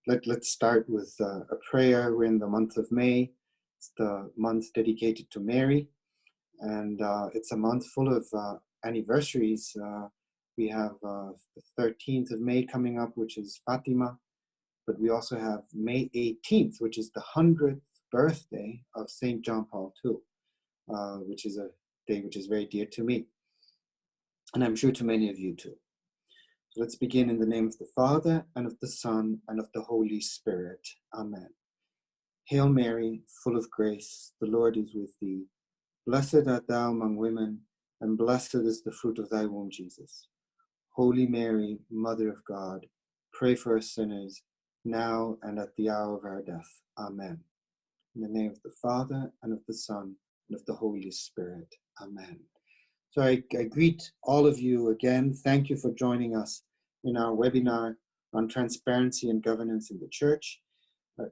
Let's start with a prayer. We're in the month of May. It's the month dedicated to Mary, and it's a month full of anniversaries. We have the 13th of May coming up, which is Fatima, but we also have May 18th, which is the 100th birthday of St. John Paul II, which is a day which is very dear to me, and I'm sure to many of you too. So let's begin in the name of the Father, and of the Son, and of the Holy Spirit. Amen. Hail Mary, full of grace, the Lord is with thee. Blessed art thou among women, and blessed is the fruit of thy womb, Jesus. Holy Mary, Mother of God, pray for us sinners, now and at the hour of our death. Amen. In the name of the Father, and of the Son, and of the Holy Spirit. Amen. So I greet all of you again. Thank you for joining us in our webinar on transparency and governance in the Church.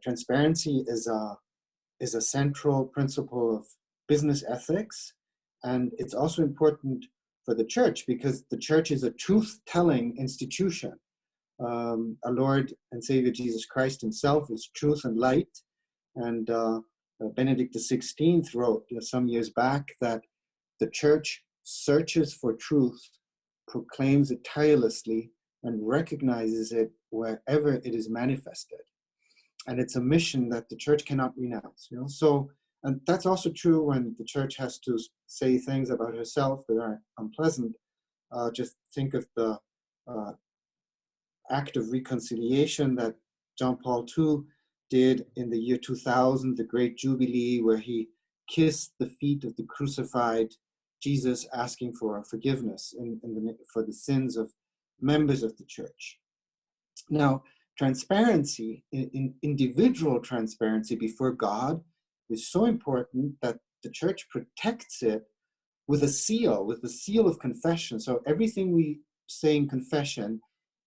Transparency is a central principle of business ethics, and it's also important for the Church because the Church is a truth-telling institution. Our Lord and Savior Jesus Christ himself is truth and light, and Benedict XVI wrote some years back that the Church searches for truth, proclaims it tirelessly, and recognizes it wherever it is manifested. And it's a mission that the Church cannot renounce. So, and that's also true when the Church has to say things about herself that are unpleasant. Just think of the act of reconciliation that John Paul II did in the year 2000, the Great Jubilee, where he kissed the feet of the crucified Jesus, asking for forgiveness for the sins of members of the Church. Now, transparency, individual transparency before God, is so important that the Church protects it with the seal of confession. So everything we say in confession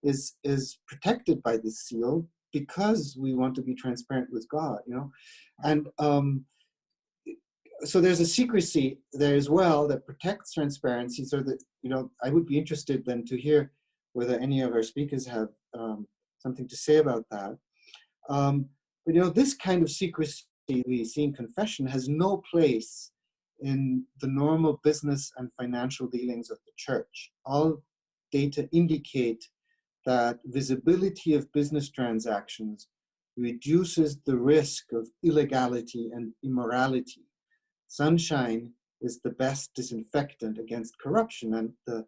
is protected by this seal because we want to be transparent with God, And so there's a secrecy there as well that protects transparency, so that, I would be interested then to hear whether any of our speakers have something to say about that. But this kind of secrecy we see in confession has no place in the normal business and financial dealings of the Church. All data indicate that visibility of business transactions reduces the risk of illegality and immorality. Sunshine is the best disinfectant against corruption, and the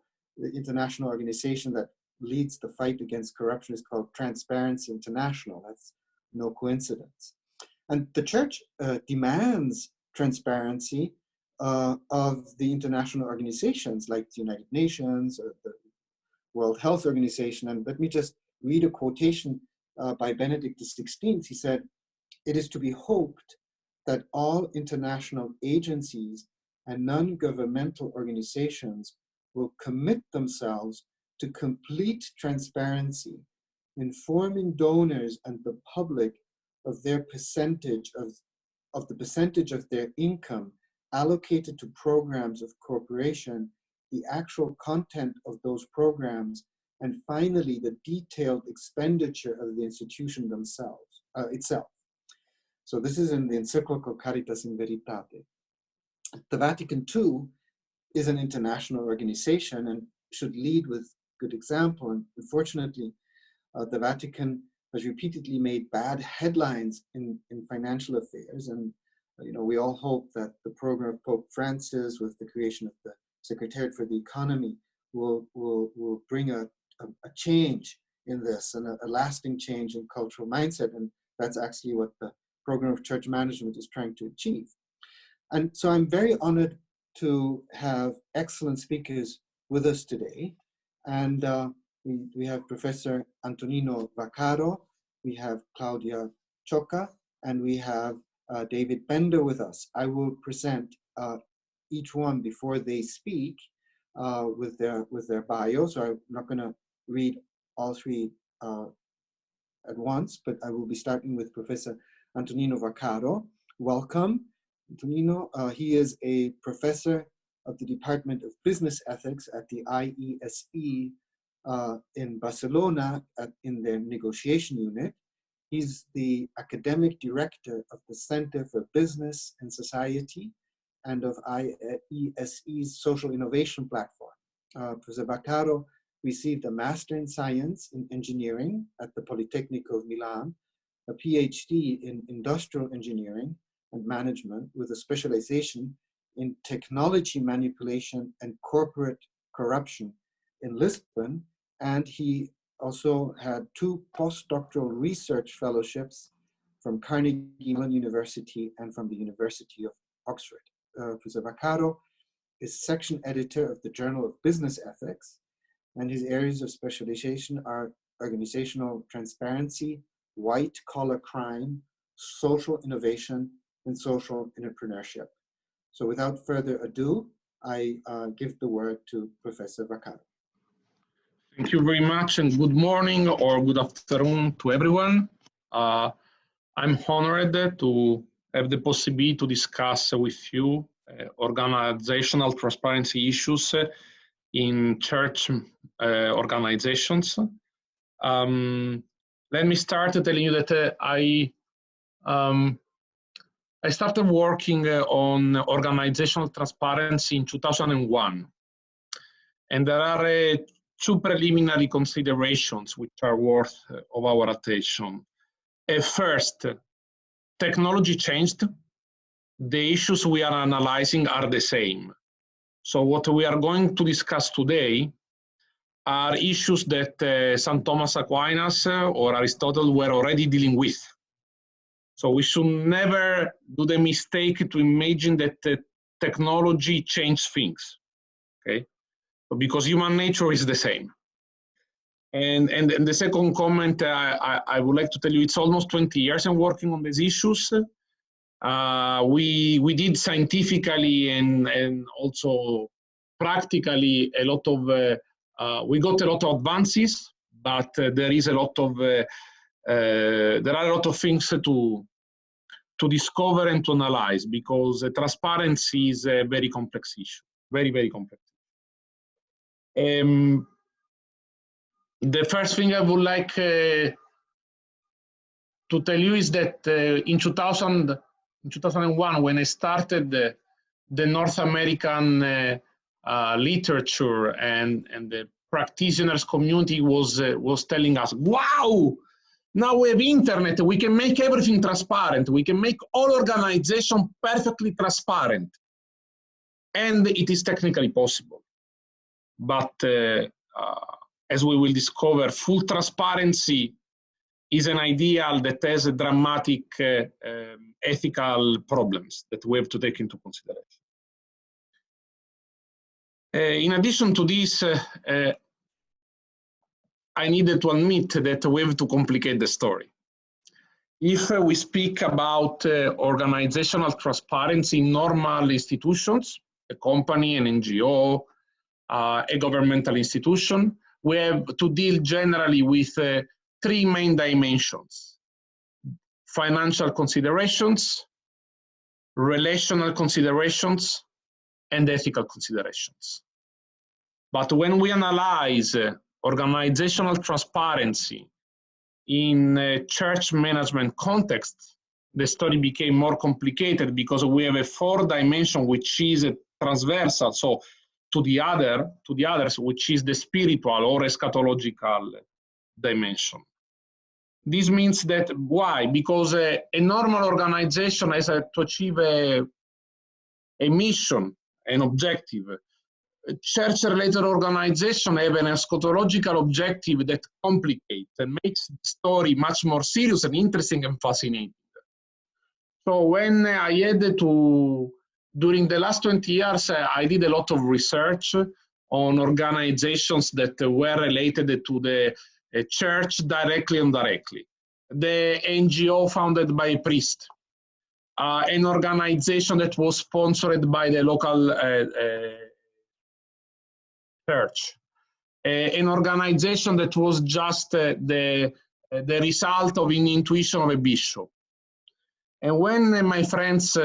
international organization that leads the fight against corruption is called Transparency International. That's no coincidence. And the Church demands transparency of the international organizations like the United Nations or the World Health Organization. And let me just read a quotation by Benedict XVI. He said, "It is to be hoped that all international agencies and non-governmental organizations will commit themselves to complete transparency, informing donors and the public of their percentage of the percentage of their income allocated to programs of cooperation, the actual content of those programs, and finally the detailed expenditure of the institution itself." So this is in the encyclical Caritas in Veritate. The Vatican too is an international organization and should lead with good example. And unfortunately, the Vatican has repeatedly made bad headlines in financial affairs. And we all hope that the program of Pope Francis with the creation of the Secretariat for the Economy will bring a change in this, and a lasting change in cultural mindset. And that's actually what the program of church management is trying to achieve. And so I'm very honored to have excellent speakers with us today. And we have Professor Antonino Vaccaro, we have Claudia Ciocca, and we have David Bender with us. I will present each one before they speak with their bio. So I'm not going to read all three at once, but I will be starting with Professor Antonino Vaccaro. Welcome, Antonino. He is a professor of the Department of Business Ethics at the IESE in Barcelona in their negotiation unit. He's the academic director of the Center for Business and Society and of IESE's Social Innovation Platform. Professor Vaccaro received a Master in Science in Engineering at the Politecnico of Milan, a PhD in Industrial Engineering and Management with a specialization in Technology Manipulation and Corporate Corruption in Lisbon, and he also had 2 postdoctoral research fellowships from Carnegie Mellon University and from the University of Oxford. Professor Vaccaro is section editor of the Journal of Business Ethics, and his areas of specialization are organizational transparency, white-collar crime, social innovation, and social entrepreneurship. So without further ado, I give the word to Professor Vaccaro. Thank you very much, and good morning or good afternoon to everyone. I'm honored to have the possibility to discuss with you organizational transparency issues in church organizations. Let me start telling you that I started working on organizational transparency in 2001, and there are 2 preliminary considerations which are worth of our attention. First, technology changed. The issues we are analyzing are the same. So what we are going to discuss today are issues that St. Thomas Aquinas or Aristotle were already dealing with. So we should never do the mistake to imagine that technology changed things, okay? Because human nature is the same. And the second comment I would like to tell you, it's almost 20 years I'm working on these issues. We did scientifically and also practically a lot of, we got a lot of advances, but there is a lot of, there are a lot of things to discover and to analyze, because transparency is a very complex issue, very, very complex. The first thing I would like to tell you is that in 2001, when I started the North American literature and the practitioners community was telling us, wow, now we have internet, we can make everything transparent, we can make all organizations perfectly transparent. And it is technically possible. But as we will discover, full transparency is an ideal that has a dramatic ethical problems that we have to take into consideration. In addition to this, I needed to admit that we have to complicate the story. If we speak about organizational transparency in normal institutions, a company, an NGO, a governmental institution, we have to deal generally with 3 main dimensions: financial considerations, relational considerations, and ethical considerations. But when we analyze organizational transparency in a church management context, the story became more complicated, because we have a 4th dimension which is transversal, so to the others, which is the spiritual or eschatological dimension. This means that, why? Because a normal organization has to achieve a mission, an objective. Church-related organizations have an eschatological objective that complicates and makes the story much more serious and interesting and fascinating. So when I had to, during the last 20 years, I did a lot of research on organizations that were related to the church directly and indirectly. The NGO founded by a priest, an organization that was sponsored by the local church, an organization that was just the result of an intuition of a bishop. And when my friends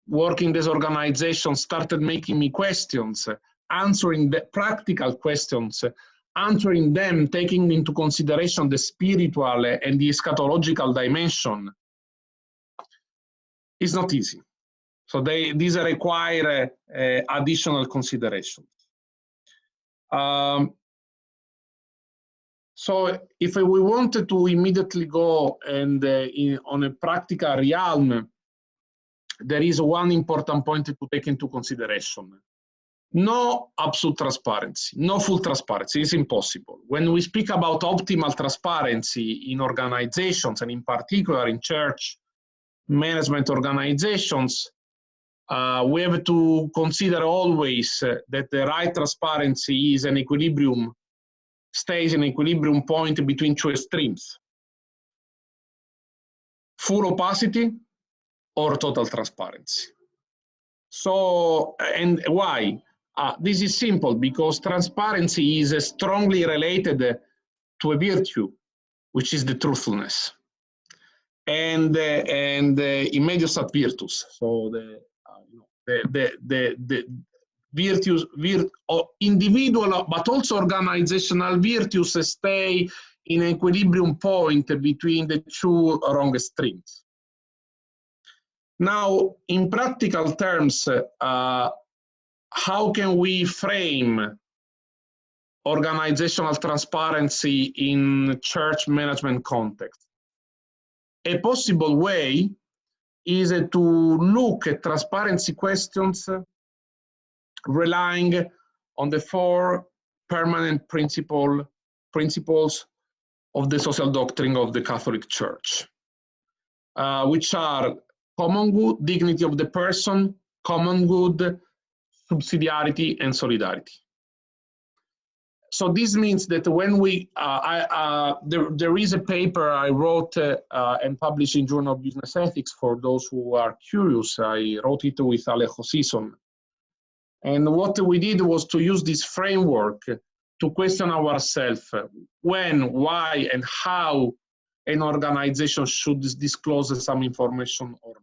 working in this organization started making me questions, answering the practical questions, answering them, taking into consideration the spiritual and the eschatological dimension, is not easy. So these require additional considerations. So if we wanted to immediately go and on a practical realm, there is one important point to take into consideration. No absolute transparency, no full transparency is impossible. When we speak about optimal transparency in organizations, and in particular in church management organizations, we have to consider always that the right transparency is an equilibrium, stays an equilibrium point between two extremes. Full opacity or total transparency. So, and why? This is simple, because transparency is strongly related to a virtue, which is the truthfulness, and immedius ad virtus. So the virtues, individual but also organizational virtues stay in an equilibrium point between the two wrong extremes. Now, in practical terms, how can we frame organizational transparency in church management context? A possible way is to look at transparency questions relying on the four permanent principles of the social doctrine of the Catholic Church, which are common good, dignity of the person, common good, subsidiarity, and solidarity. So this means that when we, there is a paper I wrote and published in Journal of Business Ethics for those who are curious. I wrote it with Alejo Sison. And what we did was to use this framework to question ourselves when, why, and how an organization should disclose some information or not.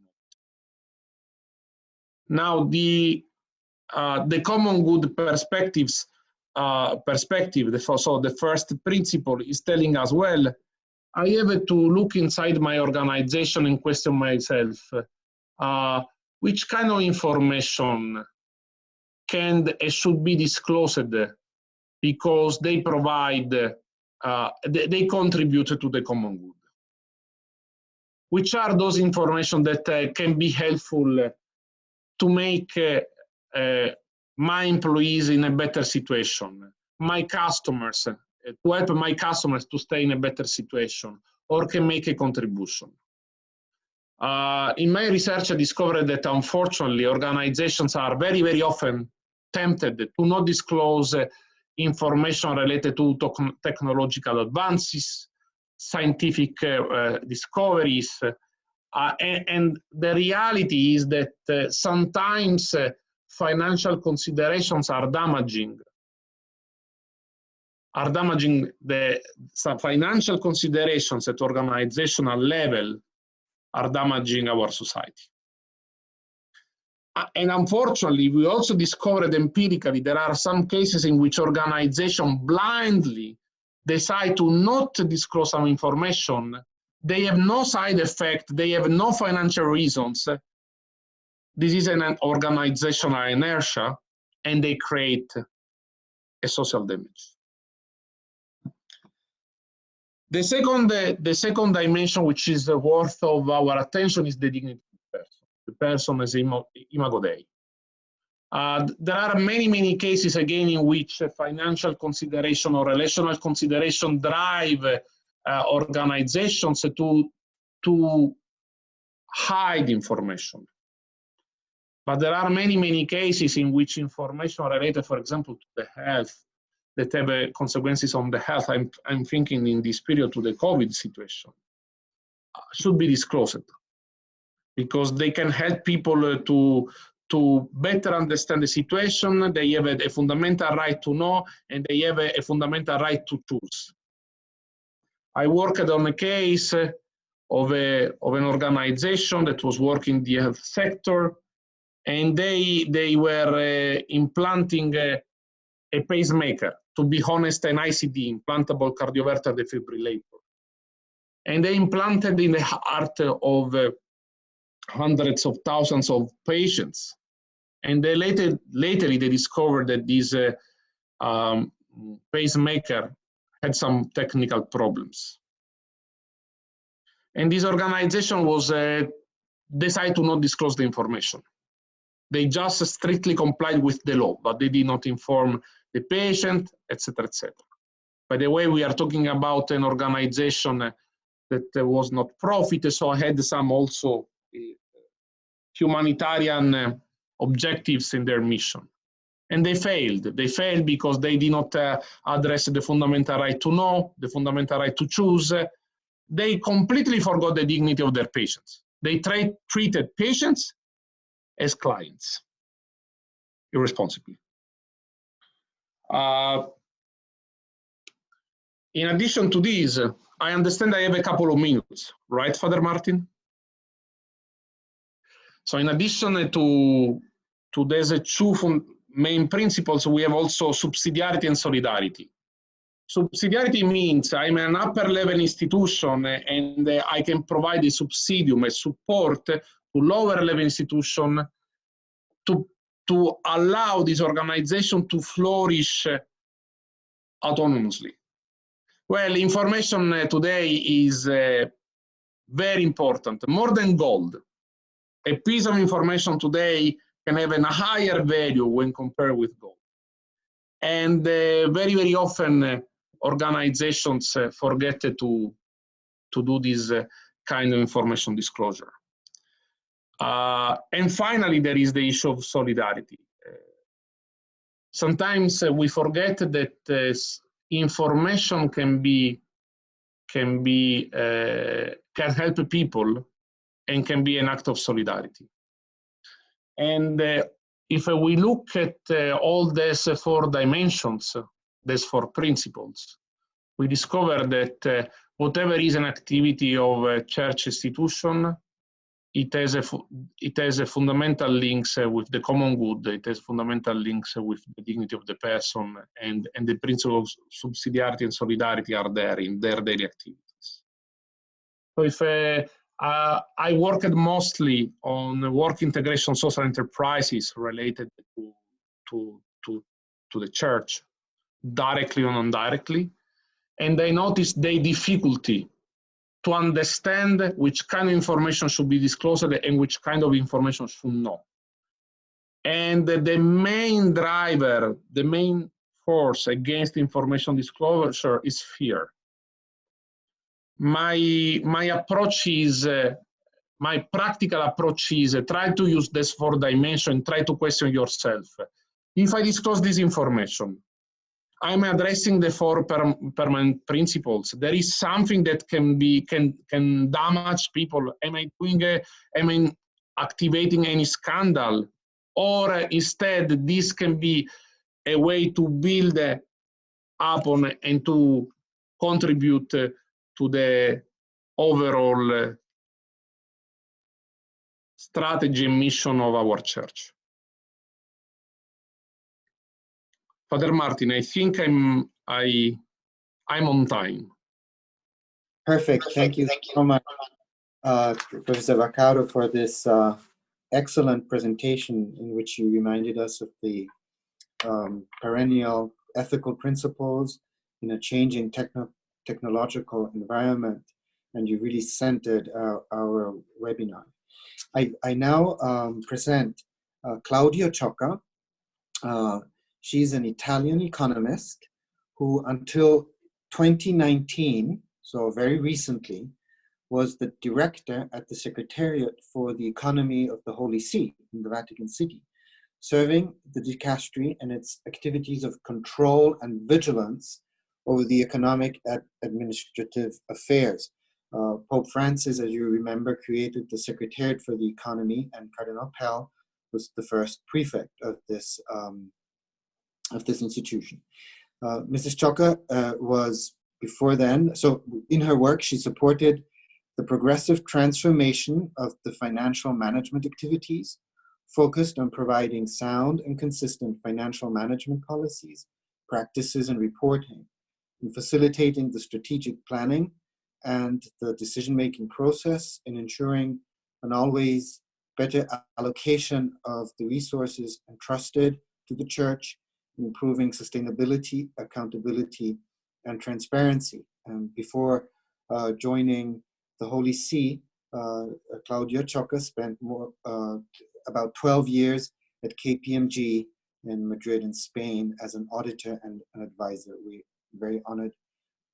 Now, the common good perspectives, so the first principle is telling us, well, I have to look inside my organization and question myself, which kind of information can and should be disclosed because they provide, they contribute to the common good. Which are those information that can be helpful to make my employees in a better situation, my customers, to help my customers to stay in a better situation, or can make a contribution. In my research, I discovered that unfortunately, organizations are very, very often tempted to not disclose information related to technological advances, scientific discoveries, and the reality is that sometimes financial considerations are damaging. Some financial considerations at organizational level are damaging our society. And unfortunately, we also discovered empirically there are some cases in which organizations blindly decide to not disclose some information. They have no side effect, they have no financial reasons. This is an organizational inertia, and they create a social damage. The second dimension, which is worth of our attention, is the dignity of the person. The person as imago Dei. There are many, many cases, again, in which financial consideration or relational consideration drive organizations to hide information. But there are many, many cases in which information related, for example, to the health, that have consequences on the health. I'm thinking in this period to the COVID situation, should be disclosed, because they can help people to better understand the situation. They have a fundamental right to know, and they have a fundamental right to choose. I worked on a case of an organization that was working in the health sector, and they were implanting a pacemaker to be honest, an ICD, implantable cardioverter defibrillator. And they implanted in the heart of hundreds of thousands of patients. And they later they discovered that this pacemaker had some technical problems. And this organization was decided to not disclose the information. They just strictly complied with the law, but they did not inform the patient, etc., etc. By the way, we are talking about an organization that was not profit, so had some also humanitarian objectives in their mission. And they failed. They failed because they did not address the fundamental right to know, the fundamental right to choose. They completely forgot the dignity of their patients. They treated patients as clients, irresponsibly. In addition to this, I understand I have a couple of minutes, right, Father Martin? So in addition to these two main principles, we have also subsidiarity and solidarity. Subsidiarity means I'm an upper level institution and I can provide a subsidium, a support to lower level institution to allow this organization to flourish autonomously. Well, information today is very important, more than gold. A piece of information today can have a higher value when compared with gold. And very, very often organizations forget to do this kind of information disclosure. And finally, there is the issue of solidarity. Sometimes we forget that information can help people and can be an act of solidarity. And if we look at all these four dimensions, these four principles, we discover that whatever is an activity of a church institution, it has a fundamental links with the common good. It has fundamental links with the dignity of the person, and the principles of subsidiarity and solidarity are there in their daily activities. So if I worked mostly on work integration social enterprises related to the church, directly or non-directly, and I noticed the difficulty to understand which kind of information should be disclosed and which kind of information should not. And the main driver, the main force against information disclosure is fear. My approach is, my practical approach is try to use this four dimension, try to question yourself. If I disclose this information, I'm addressing the four permanent principles. There is something that can damage people. Am I activating any scandal? Or instead, this can be a way to build upon and to contribute to the overall strategy and mission of our church. Father Martin, I think I'm on time. Perfect. Thank you so much, Professor Vaccaro, for this excellent presentation in which you reminded us of the perennial ethical principles in a changing technological environment, and you really centered our webinar. I now present Claudia Ciocca. She's an Italian economist who, until 2019, so very recently, was the director at the Secretariat for the Economy of the Holy See in the Vatican City, serving the dicastery and its activities of control and vigilance over the economic and administrative affairs. Pope Francis, as you remember, created the Secretariat for the Economy, and Cardinal Pell was the first prefect of this institution. Mrs. Ciocca was before then, so in her work, she supported the progressive transformation of the financial management activities, focused on providing sound and consistent financial management policies practices and reporting, in facilitating the strategic planning and the decision-making process, in ensuring an always better allocation of the resources entrusted to the Church, in improving sustainability, accountability, and transparency. And before joining the Holy See, Claudia Ciocca spent about 12 years at KPMG in Madrid in Spain as an auditor and an advisor. We're very honored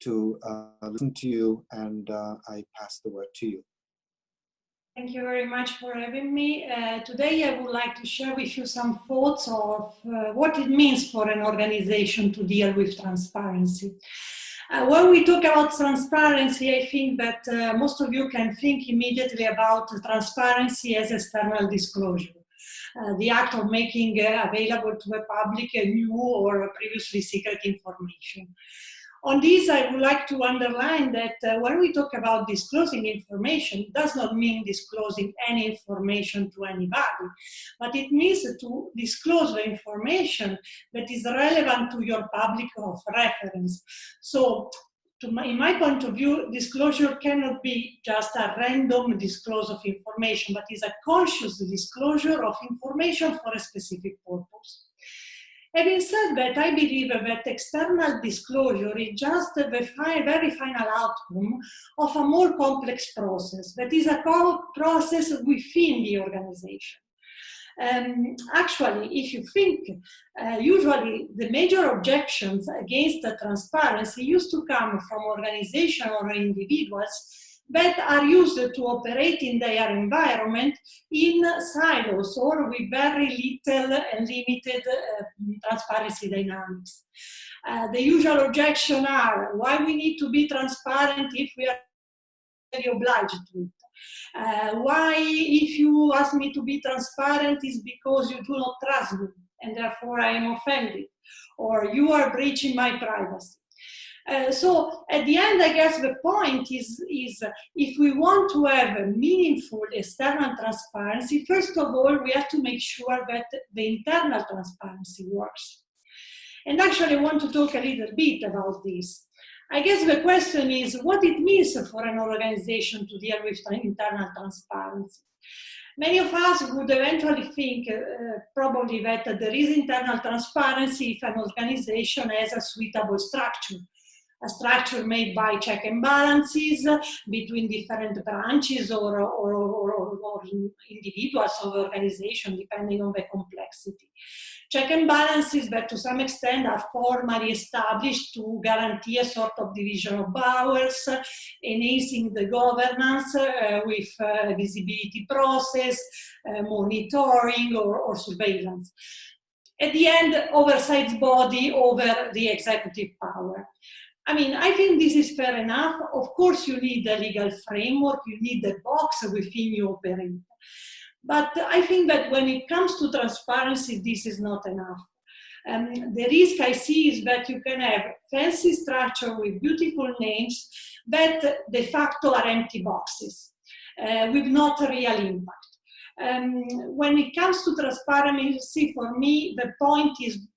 to listen to you, and I pass the word to you. Thank you very much for having me. Today I would like to share with you some thoughts of what it means for an organization to deal with transparency. When we talk about transparency, I think that most of you can think immediately about transparency as external disclosure. The act of making available to the public a new or previously secret information. On this, I would like to underline that when we talk about disclosing information, it does not mean disclosing any information to anybody, but it means to disclose the information that is relevant to your public of reference. So, in my point of view, disclosure cannot be just a random disclosure of information, but is a conscious disclosure of information for a specific purpose. Having said that, I believe that external disclosure is just the very final outcome of a more complex process, that is a process within the organization. Actually, if you think, usually the major objections against the transparency used to come from organizations or individuals that are used to operate in their environment in silos or with very little and limited transparency dynamics. The usual objections are why we need to be transparent if we are obliged to it. Why, if you ask me to be transparent, is because you do not trust me and therefore I am offended, or you are breaching my privacy. So at the end, I guess the point is if we want to have a meaningful external transparency, first of all, we have to make sure that the internal transparency works. And actually, I want to talk a little bit about this. I guess the question is what it means for an organization to deal with internal transparency. Many of us would eventually think probably that there is internal transparency if an organization has a suitable structure. A structure made by check and balances between different branches or individuals of the organization, depending on the complexity. Check and balances that to some extent are formally established to guarantee a sort of division of powers, enhancing the governance with visibility process, monitoring or surveillance. At the end, oversight body over the executive power. I mean, I think this is fair enough. Of course, you need a legal framework, you need the box within you operate. But I think that when it comes to transparency, this is not enough. The risk I see is that you can have fancy structure with beautiful names that de facto are empty boxes with not a real impact. When it comes to transparency, for me, the point is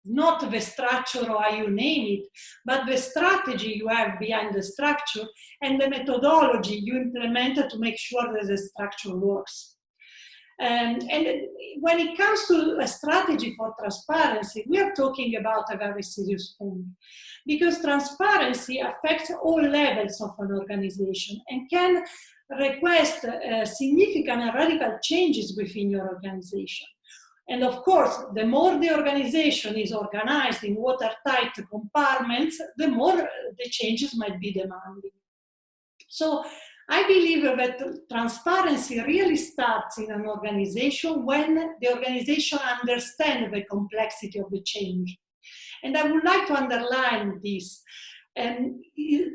not the structure or how you name it, but the strategy you have behind the structure and the methodology you implement to make sure that the structure works. And when it comes to a strategy for transparency, we are talking about a very serious thing, because transparency affects all levels of an organization and can request significant and radical changes within your organization. And of course, the more the organization is organized in watertight compartments, the more the changes might be demanding. So I believe that transparency really starts in an organization when the organization understands the complexity of the change. And I would like to underline this.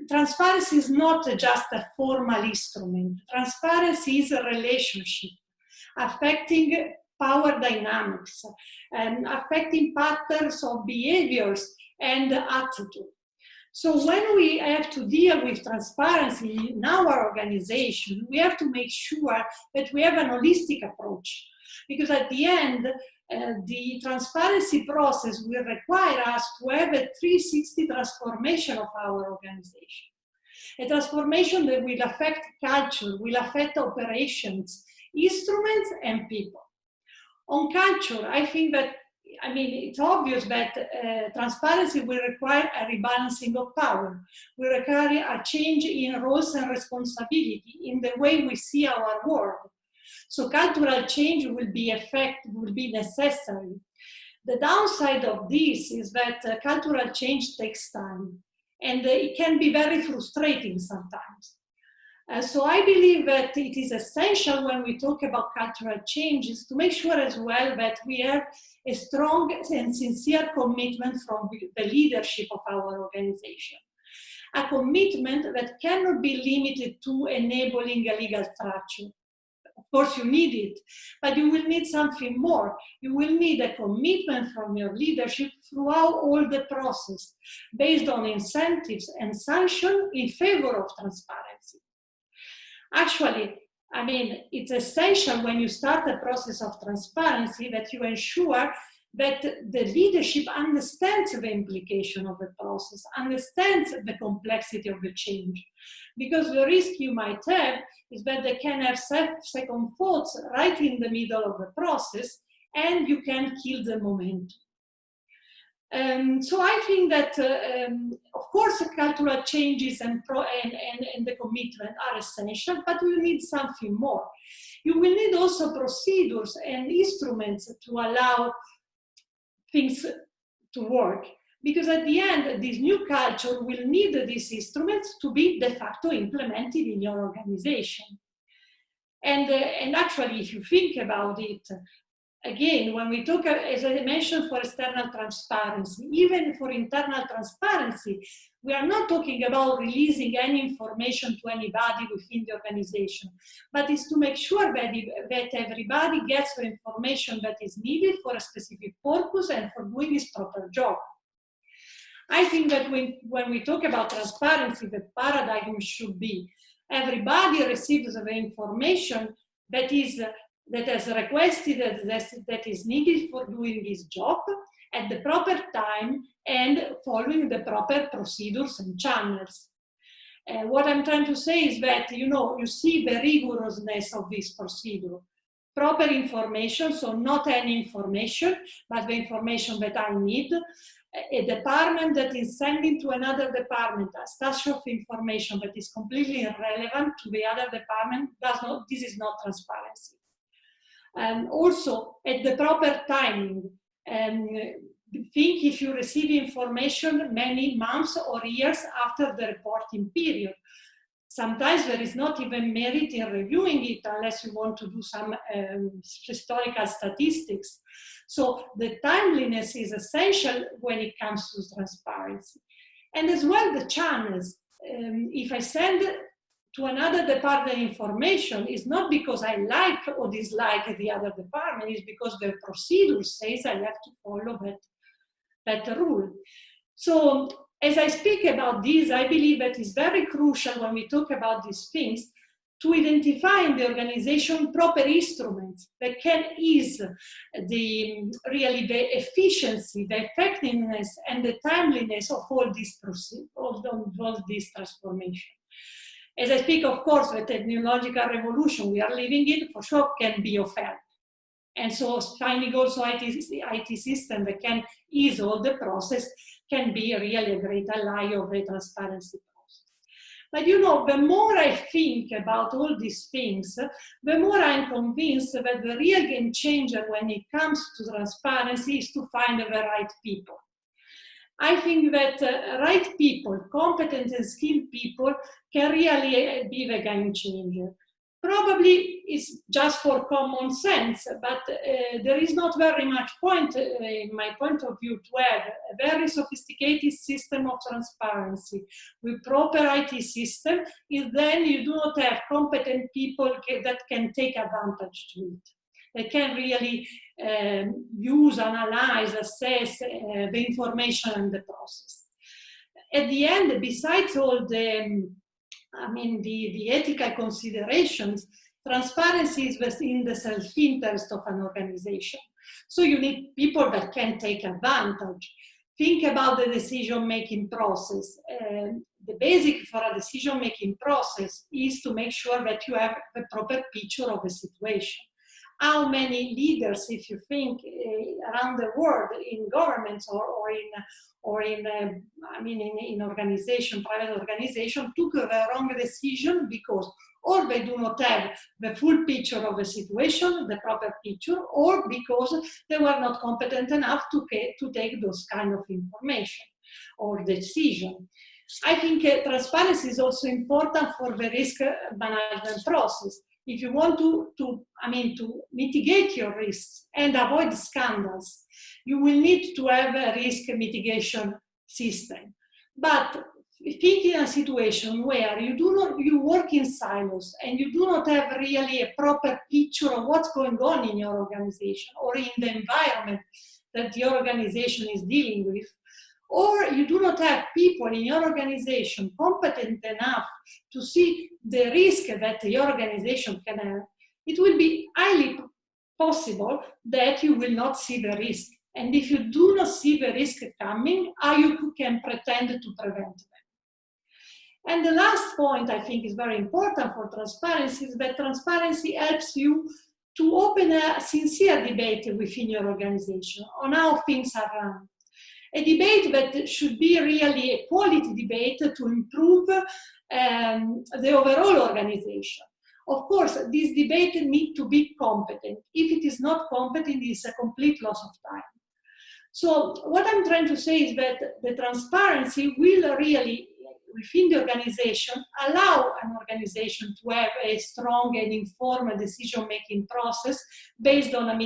Transparency is not just a formal instrument. Transparency is a relationship affecting power dynamics, affecting patterns of behaviors and attitude. So when we have to deal with transparency in our organization, we have to make sure that we have an holistic approach. Because at the end, the transparency process will require us to have a 360 transformation of our organization. A transformation that will affect culture, will affect operations, instruments, and people. On culture, I think that, I mean, it's obvious that transparency will require a rebalancing of power, will require a change in roles and responsibility in the way we see our world. So cultural change will be necessary. The downside of this is that cultural change takes time, and it can be very frustrating sometimes. So I believe that it is essential when we talk about cultural changes to make sure as well that we have a strong and sincere commitment from the leadership of our organization. A commitment that cannot be limited to enabling a legal structure. Of course you need it, but you will need something more. You will need a commitment from your leadership throughout all the process, based on incentives and sanctions in favor of transparency. Actually, I mean, it's essential when you start a process of transparency that you ensure that the leadership understands the implication of the process, understands the complexity of the change. Because the risk you might have is that they can have second thoughts right in the middle of the process, and you can kill the momentum. So I think that, of course, cultural changes and the commitment are essential, but we need something more. You will need also procedures and instruments to allow things to work. Because at the end, this new culture will need these instruments to be de facto implemented in your organization. And actually, if you think about it, again, when we talk, as I mentioned, for external transparency, even for internal transparency, we are not talking about releasing any information to anybody within the organization, but it's to make sure that everybody gets the information that is needed for a specific purpose and for doing its proper job. I think that when we talk about transparency, the paradigm should be everybody receives the information that has requested, that is needed for doing his job at the proper time and following the proper procedures and channels. What I'm trying to say is that, you see the rigorousness of this procedure. Proper information, so not any information, but the information that I need. A department that is sending to another department a stash of information that is completely irrelevant to the other department, this is not transparency. Also, at the proper timing, think if you receive information many months or years after the reporting period. Sometimes there is not even merit in reviewing it unless you want to do some historical statistics. So the timeliness is essential when it comes to transparency. And as well the channels. If I send to another department information, it's not because I like or dislike the other department, it's because the procedure says I have to follow that rule. So as I speak about this, I believe that it's very crucial when we talk about these things to identify in the organization proper instruments that can ease the efficiency, the effectiveness, and the timeliness of all this transformation. As I speak, of course, the technological revolution we are living in, for sure, can be of help. And so finding also IT system that can ease all the process can be really a great ally of the transparency process. But the more I think about all these things, the more I'm convinced that the real game changer when it comes to transparency is to find the right people. I think that right people, competent and skilled people, can really be the game changer. Probably it's just for common sense, but there is not very much point, in my point of view, to have a very sophisticated system of transparency with proper IT system, if then you do not have competent people that can take advantage to it. They can really use, analyze, assess the information and the process. At the end, besides all the ethical considerations, transparency is in the self-interest of an organization. So you need people that can take advantage. Think about the decision-making process. The basic for a decision-making process is to make sure that you have the proper picture of the situation. How many leaders, if you think around the world, in governments or in organization, private organization, took the wrong decision because or they do not have the full picture of the situation, the proper picture, or because they were not competent enough to take those kind of information or decision. I think transparency is also important for the risk management process. If you want to mitigate your risks and avoid scandals, you will need to have a risk mitigation system. But think in a situation where you work in silos and you do not have really a proper picture of what's going on in your organization or in the environment that your organization is dealing with, or you do not have people in your organization competent enough to see the risk that your organization can have, it will be highly possible that you will not see the risk. And if you do not see the risk coming, how you can pretend to prevent them? And the last point I think is very important for transparency is that transparency helps you to open a sincere debate within your organization on how things are run. A debate that should be really a quality debate to improve the overall organization. Of course, this debate needs to be competent. If it is not competent, it's a complete loss of time. So what I'm trying to say is that the transparency will really, within the organization, allow an organization to have a strong and informed decision-making process based on a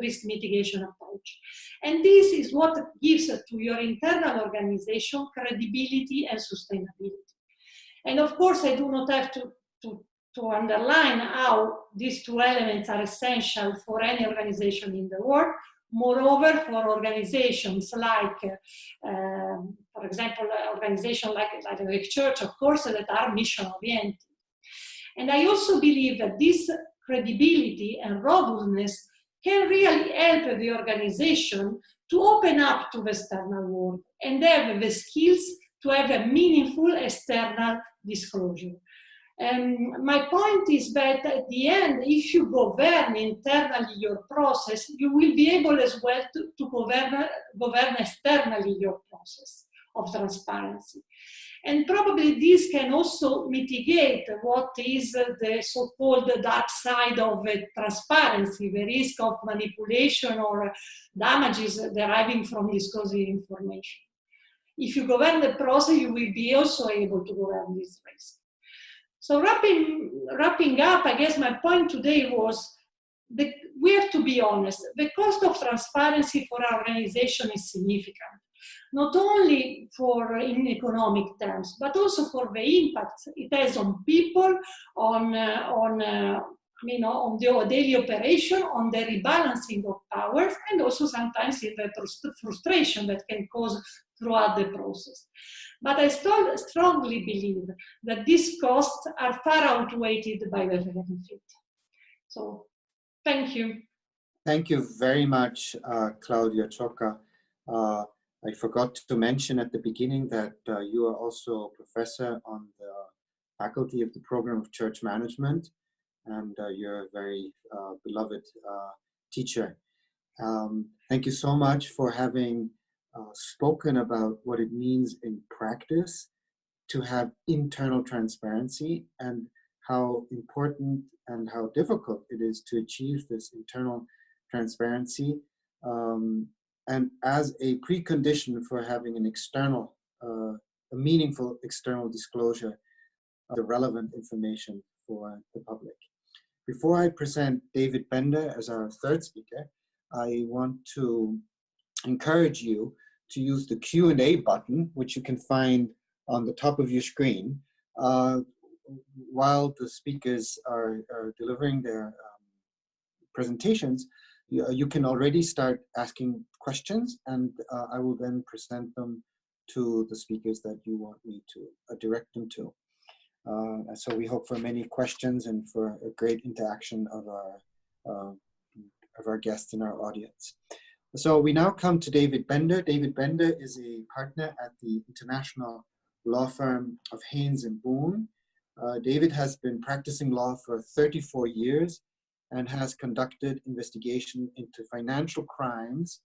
risk mitigation approach. And this is what gives to your internal organization credibility and sustainability. And of course, I do not have to underline how these two elements are essential for any organization in the world. Moreover, for organizations like, for example, organizations like the church, of course, that are mission-oriented. And I also believe that this credibility and robustness can really help the organization to open up to the external world and have the skills to have a meaningful external disclosure. My point is that at the end, if you govern internally your process, you will be able as well to govern externally your process of transparency. And probably this can also mitigate what is the so-called dark side of transparency, the risk of manipulation or damages deriving from disclosing information. If you govern the process, you will be also able to govern this risk. So wrapping up, I guess my point today was that we have to be honest. The cost of transparency for our organization is significant, not only in economic terms, but also for the impact it has on people, on the daily operation, on the rebalancing of powers, and also sometimes in the frustration that can cause throughout the process. But I strongly believe that these costs are far outweighed by the benefit. So, thank you. Thank you very much, Claudia Ciocca. I forgot to mention at the beginning that you are also a professor on the faculty of the program of church management, and you're a very beloved teacher. Thank you so much for having spoken about what it means in practice to have internal transparency and how important and how difficult it is to achieve this internal transparency, and as a precondition for having an external, a meaningful external disclosure of the relevant information for the public. Before I present David Bender as our third speaker, I want to encourage you to use the Q&A button, which you can find on the top of your screen, while the speakers are delivering their presentations. You can already start asking questions, and I will then present them to the speakers that you want me to direct them to. So we hope for many questions and for a great interaction of our our guests in our audience. So we now come to David Bender. David Bender is a partner at the international law firm of Haynes and Boone. David has been practicing law for 34 years and has conducted investigation into financial crimes,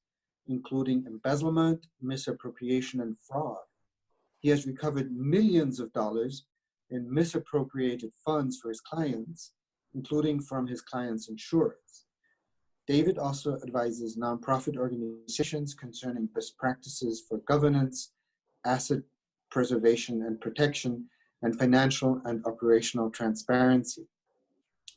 including embezzlement, misappropriation, and fraud. He has recovered millions of dollars in misappropriated funds for his clients, including from his clients' insurers. David also advises nonprofit organizations concerning best practices for governance, asset preservation and protection, and financial and operational transparency.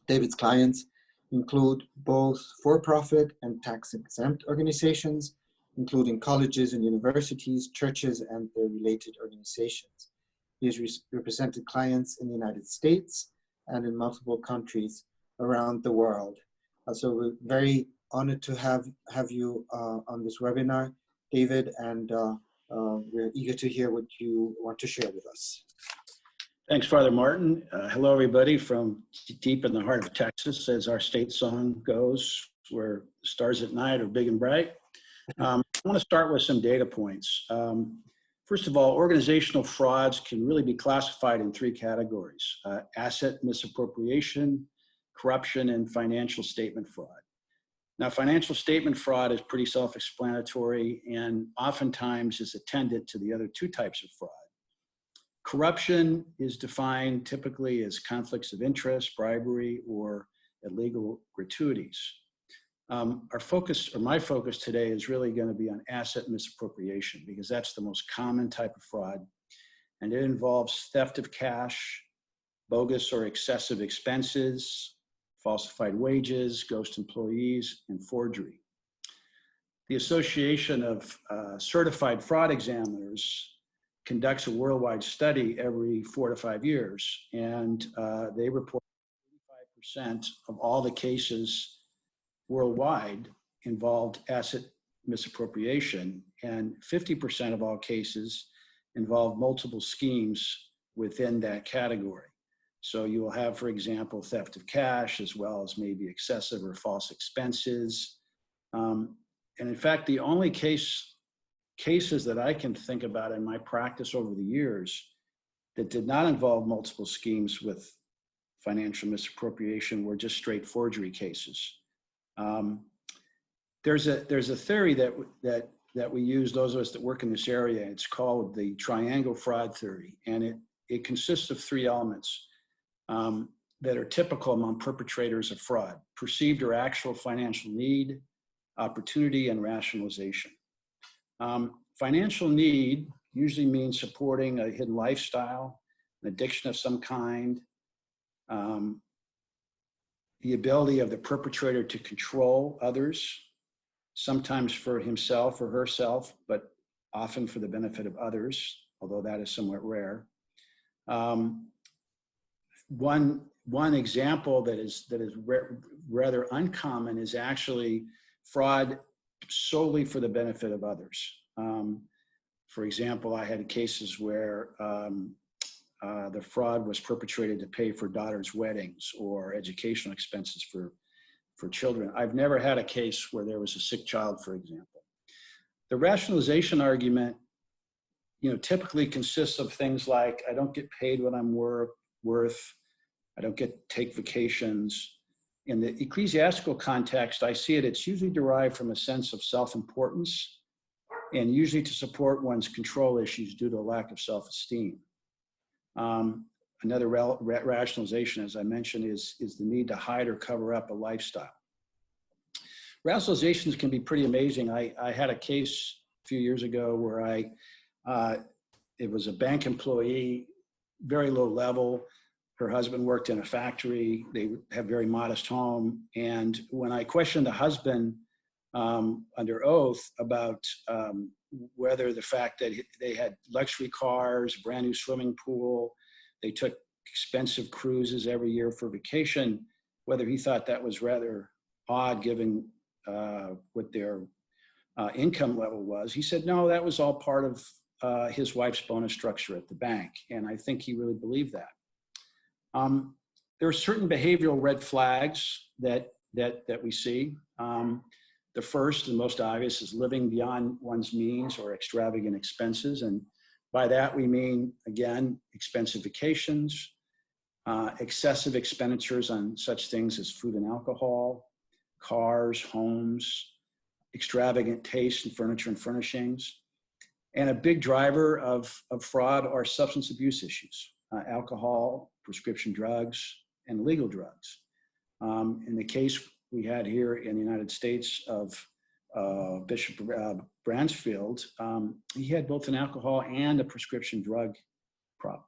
David's clients include both for-profit and tax-exempt organizations, including colleges and universities, churches, and their related organizations. He has represented clients in the United States and in multiple countries around the world. So we're very honored to have you on this webinar, David, and we're eager to hear what you want to share with us. Thanks, Father Martin. Hello, everybody from deep in the heart of Texas, as our state song goes, where the stars at night are big and bright. I want to start with some data points. First of all, organizational frauds can really be classified in three categories: asset misappropriation, corruption, and financial statement fraud. Now, financial statement fraud is pretty self-explanatory and oftentimes is attendant to the other two types of fraud. Corruption is defined typically as conflicts of interest, bribery, or illegal gratuities. Our focus, or my focus today, is really going to be on asset misappropriation because that's the most common type of fraud, and it involves theft of cash, bogus or excessive expenses, falsified wages, ghost employees, and forgery. The Association of Certified Fraud Examiners conducts a worldwide study every 4 to 5 years, and they report 85% of all the cases worldwide involved asset misappropriation, and 50% of all cases involve multiple schemes within that category. So you will have, for example, theft of cash, as well as maybe excessive or false expenses. And in fact, the only cases that I can think about in my practice over the years that did not involve multiple schemes with financial misappropriation were just straight forgery cases. There's a theory that we use, those of us that work in this area. It's called the triangle fraud theory, and it consists of three elements that are typical among perpetrators of fraud: perceived or actual financial need, opportunity, and rationalization. Financial need usually means supporting a hidden lifestyle, an addiction of some kind, the ability of the perpetrator to control others, sometimes for himself or herself, but often for the benefit of others, although that is somewhat rare. One example that is rather uncommon is actually fraud solely for the benefit of others. For example, I had cases where the fraud was perpetrated to pay for daughters' weddings or educational expenses for children. I've never had a case where there was a sick child, for example. The rationalization argument, typically consists of things like, I don't get paid what I'm worth, I don't get to take vacations. In the ecclesiastical context, I see it's usually derived from a sense of self-importance and usually to support one's control issues due to a lack of self-esteem. Another rationalization, as I mentioned, is the need to hide or cover up a lifestyle. Rationalizations can be pretty amazing. I had a case a few years ago where it was a bank employee, very low level. Her husband worked in a factory. They have a very modest home. And when I questioned the husband under oath about whether the fact that they had luxury cars, brand new swimming pool, they took expensive cruises every year for vacation, whether he thought that was rather odd given what their income level was. He said, no, that was all part of his wife's bonus structure at the bank. And I think he really believed that. There are certain behavioral red flags that we see. The first and most obvious is living beyond one's means or extravagant expenses. And by that, we mean, again, expensive vacations, excessive expenditures on such things as food and alcohol, cars, homes, extravagant taste in furniture and furnishings. And a big driver of fraud are substance abuse issues, alcohol, prescription drugs, and legal drugs. In the case we had here in the United States of Bishop Bransfield, he had both an alcohol and a prescription drug problem.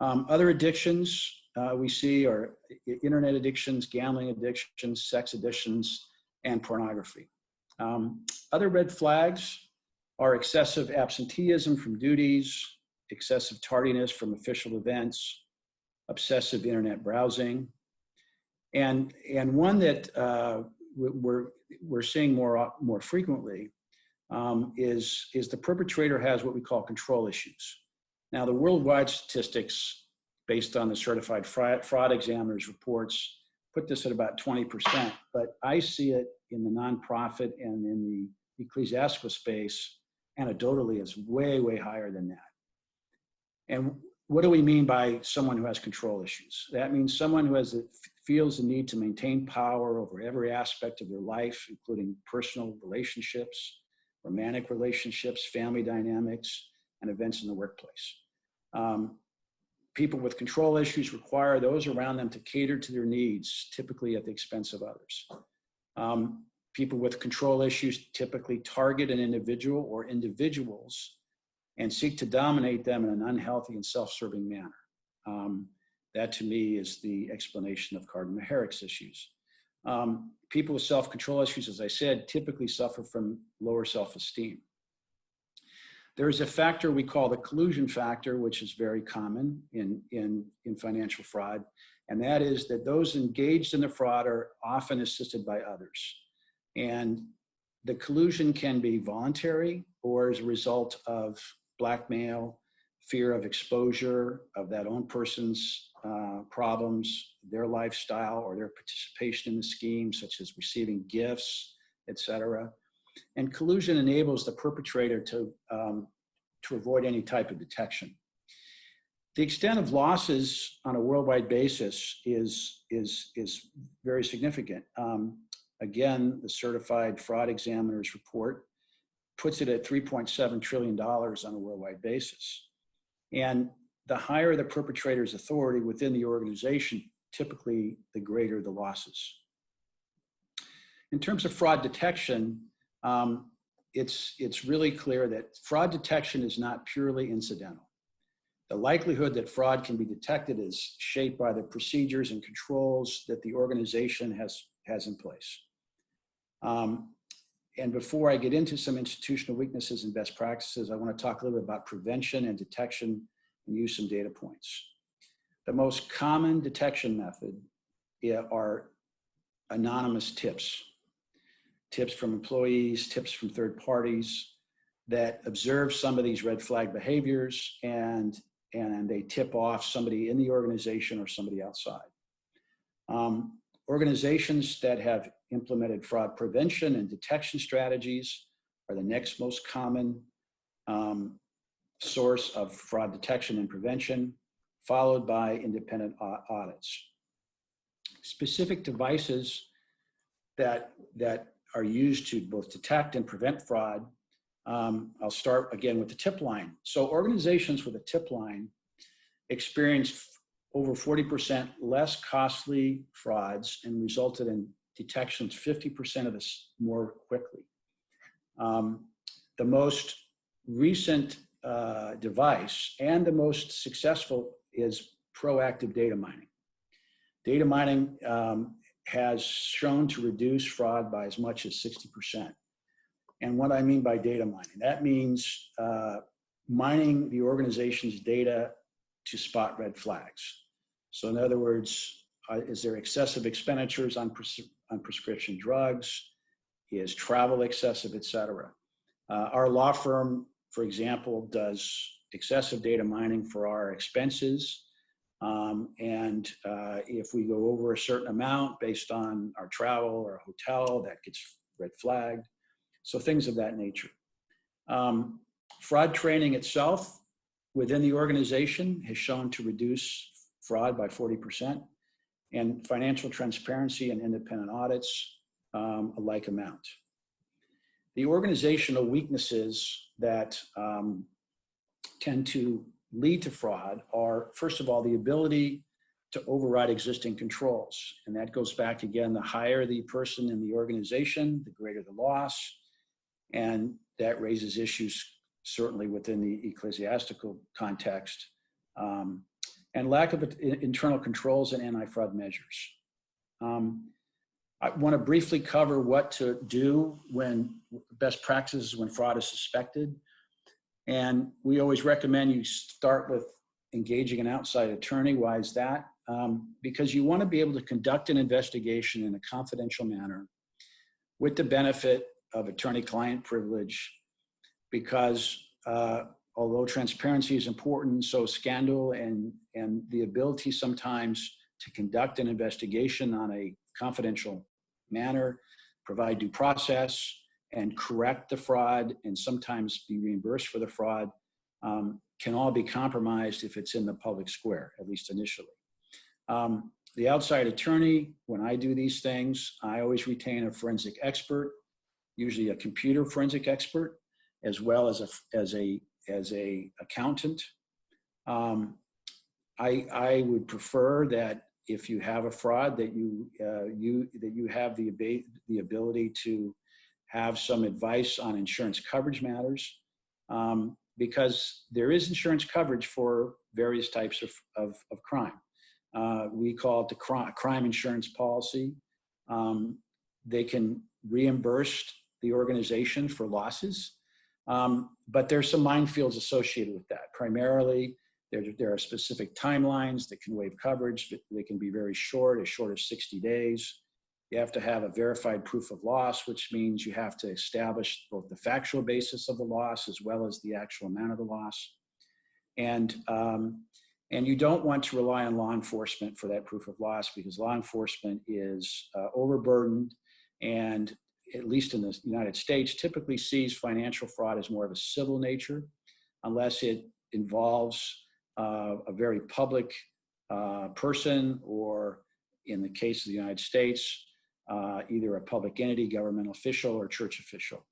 Other addictions we see are internet addictions, gambling addictions, sex addictions, and pornography. Other red flags are excessive absenteeism from duties, excessive tardiness from official events, obsessive internet browsing, and one that we're seeing more frequently is the perpetrator has what we call control issues. Now, the worldwide statistics based on the certified fraud examiner's reports put this at about 20%, but I see it in the nonprofit and in the ecclesiastical space anecdotally as way, way higher than that. And what do we mean by someone who has control issues? That means someone who feels the need to maintain power over every aspect of their life, including personal relationships, romantic relationships, family dynamics, and events in the workplace. People with control issues require those around them to cater to their needs, typically at the expense of others. People with control issues typically target an individual or individuals and seek to dominate them in an unhealthy and self-serving manner. That to me is the explanation of Cardinal Herrick's issues. People with self-control issues, as I said, typically suffer from lower self-esteem. There is a factor we call the collusion factor, which is very common in financial fraud, and that is that those engaged in the fraud are often assisted by others. And the collusion can be voluntary or as a result of blackmail, fear of exposure of that own person's problems, their lifestyle, or their participation in the scheme, such as receiving gifts, etc. And collusion enables the perpetrator to avoid any type of detection. The extent of losses on a worldwide basis is very significant. Again, the certified fraud examiner's report puts it at $3.7 trillion on a worldwide basis. And the higher the perpetrator's authority within the organization, typically the greater the losses. In terms of fraud detection, it's really clear that fraud detection is not purely incidental. The likelihood that fraud can be detected is shaped by the procedures and controls that the organization has in place. And before I get into some institutional weaknesses and best practices, I want to talk a little bit about prevention and detection and use some data points. The most common detection method are anonymous tips. Tips from employees, tips from third parties that observe some of these red flag behaviors and they tip off somebody in the organization or somebody outside. Organizations that have implemented fraud prevention and detection strategies are the next most common source of fraud detection and prevention, followed by independent audits. Specific devices that are used to both detect and prevent fraud. I'll start again with the tip line. So organizations with a tip line experience over 40% less costly frauds and resulted in detections 50% of this more quickly. The most recent device and the most successful is proactive data mining. Data mining has shown to reduce fraud by as much as 60%. And what I mean by data mining, that means mining the organization's data to spot red flags. So in other words, is there excessive expenditures on prescription drugs? Is travel excessive, et cetera? Our law firm, for example, does excessive data mining for our expenses If we go over a certain amount based on our travel or hotel, that gets red flagged. So things of that nature. Fraud training itself within the organization has shown to reduce fraud by 40%, and financial transparency and independent audits a like amount. The organizational weaknesses that tend to lead to fraud are, first of all, the ability to override existing controls. And that goes back again, the higher the person in the organization, the greater the loss. And that raises issues certainly within the ecclesiastical context, and lack of internal controls and anti-fraud measures. I want to briefly cover what to do when best practices when fraud is suspected. And we always recommend you start with engaging an outside attorney. Why is that? Because you want to be able to conduct an investigation in a confidential manner with the benefit of attorney-client privilege, because although transparency is important, so scandal and the ability sometimes to conduct an investigation on a confidential manner, provide due process, and correct the fraud, and sometimes be reimbursed for the fraud, can all be compromised if it's in the public square, at least initially. The outside attorney, when I do these things, I always retain a forensic expert, usually a computer forensic expert, as well as a accountant. I would prefer that if you have a fraud, that you have the ability to have some advice on insurance coverage matters, because there is insurance coverage for various types of crime. We call it the crime insurance policy. They can reimburse the organization for losses, but there's some minefields associated with that. Primarily, there are specific timelines that can waive coverage, but they can be very short, as short as 60 days. You have to have a verified proof of loss, which means you have to establish both the factual basis of the loss as well as the actual amount of the loss. And you don't want to rely on law enforcement for that proof of loss, because law enforcement is overburdened, and at least in the United States, typically sees financial fraud as more of a civil nature, unless it involves a very public person, or in the case of the United States, either a public entity, governmental official, or church official.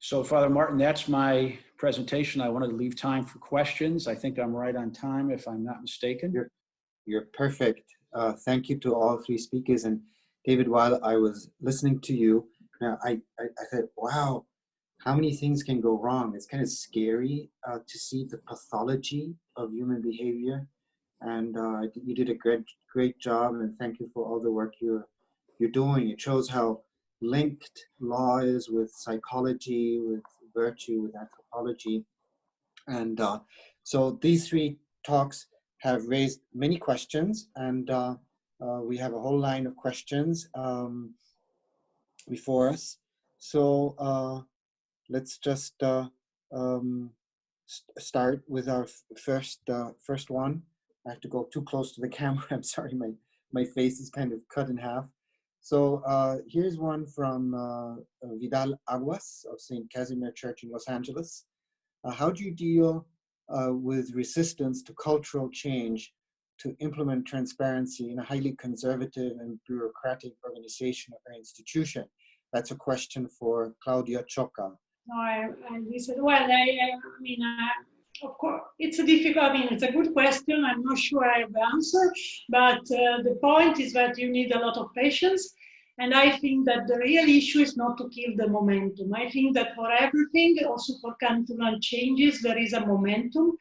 So, Father Martin, that's my presentation. I wanted to leave time for questions. I think I'm right on time, if I'm not mistaken. You're perfect. Thank you to all three speakers. And David, while I was listening to you, I thought, wow, how many things can go wrong? It's kind of scary to see the pathology of human behavior. And you did a great job, and thank you for all the work you're doing. It shows how linked law is with psychology, with virtue, with anthropology. And so these three talks have raised many questions, and we have a whole line of questions before us. So let's just start with our first one. I have to go too close to the camera. I'm sorry, my face is kind of cut in half. So here's one from Vidal Aguas of St. Casimir Church in Los Angeles. How do you deal with resistance to cultural change to implement transparency in a highly conservative and bureaucratic organization or institution? That's a question for Claudia Ciocca. No, I listened. Well, I mean, of course, it's a difficult, I mean, it's a good question. I'm not sure I have the answer, but the point is that you need a lot of patience. And I think that the real issue is not to kill the momentum. I think that for everything, also for cultural changes, there is a momentum,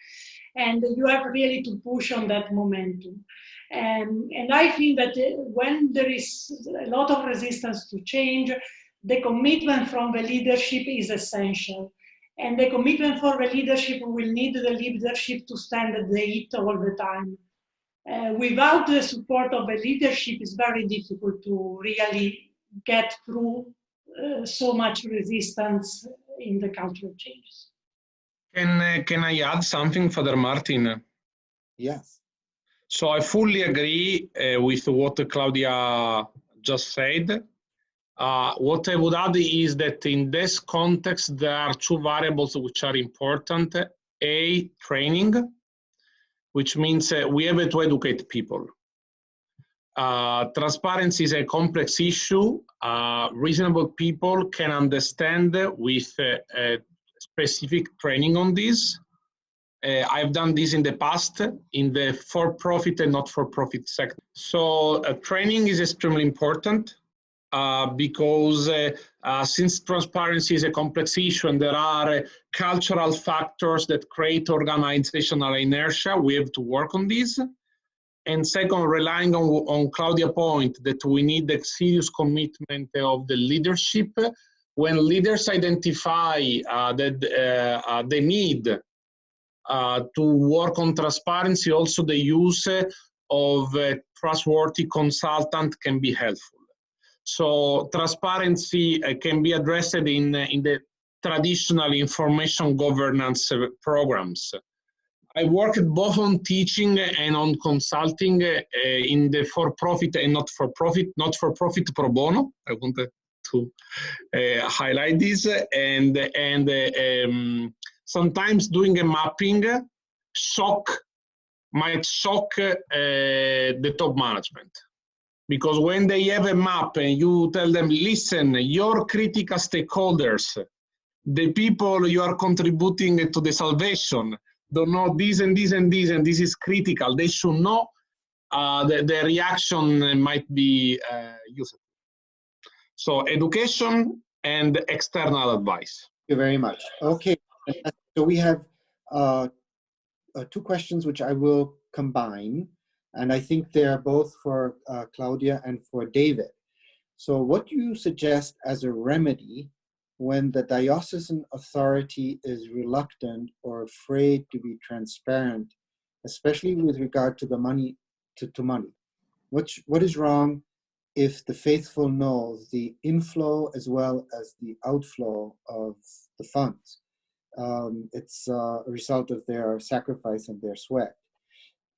and you have really to push on that momentum. And I think that when there is a lot of resistance to change, the commitment from the leadership is essential. And the commitment for the leadership will need the leadership to stand at the heat all the time. Without the support of the leadership, it's very difficult to really get through so much resistance in the cultural changes. Can I add something, Father Martin? Yes. So I fully agree with what Claudia just said. What I would add is that in this context, there are two variables which are important. A, training, which means we have to educate people. Transparency is a complex issue. Reasonable people can understand with specific training on this. I've done this in the past in the for-profit and not-for-profit sector. So training is extremely important because since transparency is a complex issue and there are cultural factors that create organizational inertia, we have to work on this. And second, relying on Claudia's point that we need the serious commitment of the leadership. When leaders identify that they need to work on transparency, also the use of a trustworthy consultant can be helpful. So transparency can be addressed in the traditional information governance programs. I worked both on teaching and on consulting in the for-profit and not-for-profit, not-for-profit pro bono. I wanted to highlight this. And sometimes doing a mapping might shock the top management. Because when they have a map and you tell them, listen, your critical stakeholders, the people you are contributing to the salvation, don't know this and this and this, and this is critical. They should know the reaction might be useful. So education and external advice. Thank you very much. Okay, so we have two questions which I will combine, and I think they are both for Claudia and for David. So what do you suggest as a remedy when the diocesan authority is reluctant or afraid to be transparent, especially with regard to the money, to money? What is wrong if the faithful know the inflow as well as the outflow of the funds? It's a result of their sacrifice and their sweat.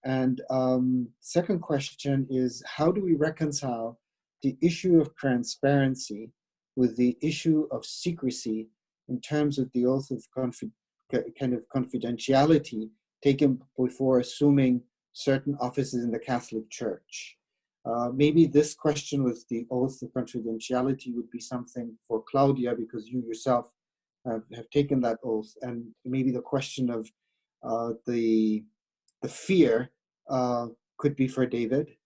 And second question is, how do we reconcile the issue of transparency with the issue of secrecy in terms of the oath of kind of confidentiality taken before assuming certain offices in the Catholic Church? Maybe this question with the oath of confidentiality would be something for Claudia, because you yourself have taken that oath, and maybe the question of the fear could be for David.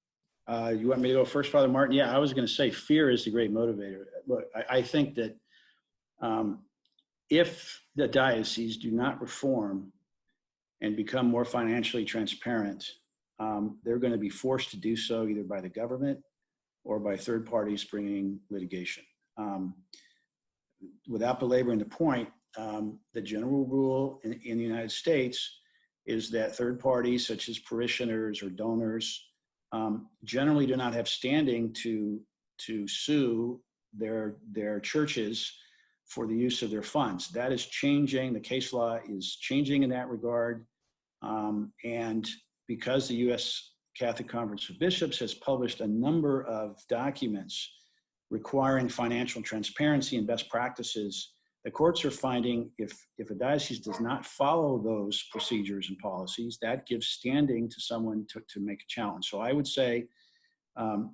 You want me to go first, Father Martin? Yeah, I was going to say fear is the great motivator. Look, I think that if the dioceses do not reform and become more financially transparent, they're going to be forced to do so either by the government or by third parties bringing litigation. Without belaboring the point, the general rule in the United States is that third parties such as parishioners or donors generally do not have standing to sue their churches for the use of their funds. That is changing. The case law is changing in that regard. And because the U.S. Catholic Conference of Bishops has published a number of documents requiring financial transparency and best practices, the courts are finding if a diocese does not follow those procedures and policies, that gives standing to someone to make a challenge. So I would say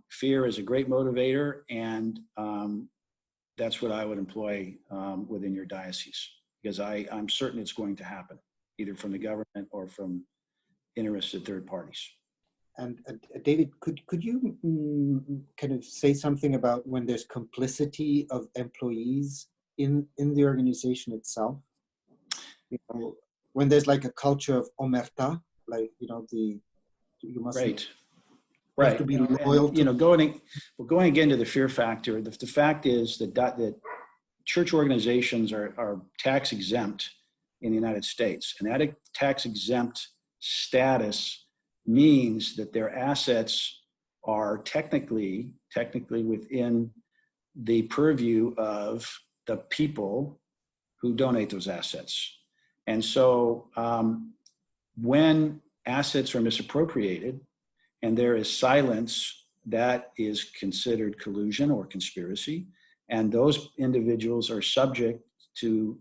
fear is a great motivator, and that's what I would employ within your diocese, because I'm certain it's going to happen, either from the government or from interested third parties. And David, could you kind of say something about when there's complicity of employees in the organization itself? You know, when there's like a culture of omerta, like, you know, you must have to be loyal. And, you know, going again to the fear factor, the fact is that church organizations are tax exempt in the United States, and that tax exempt status means that their assets are technically within the purview of the people who donate those assets. And so when assets are misappropriated, and there is silence, that is considered collusion or conspiracy. And those individuals are subject to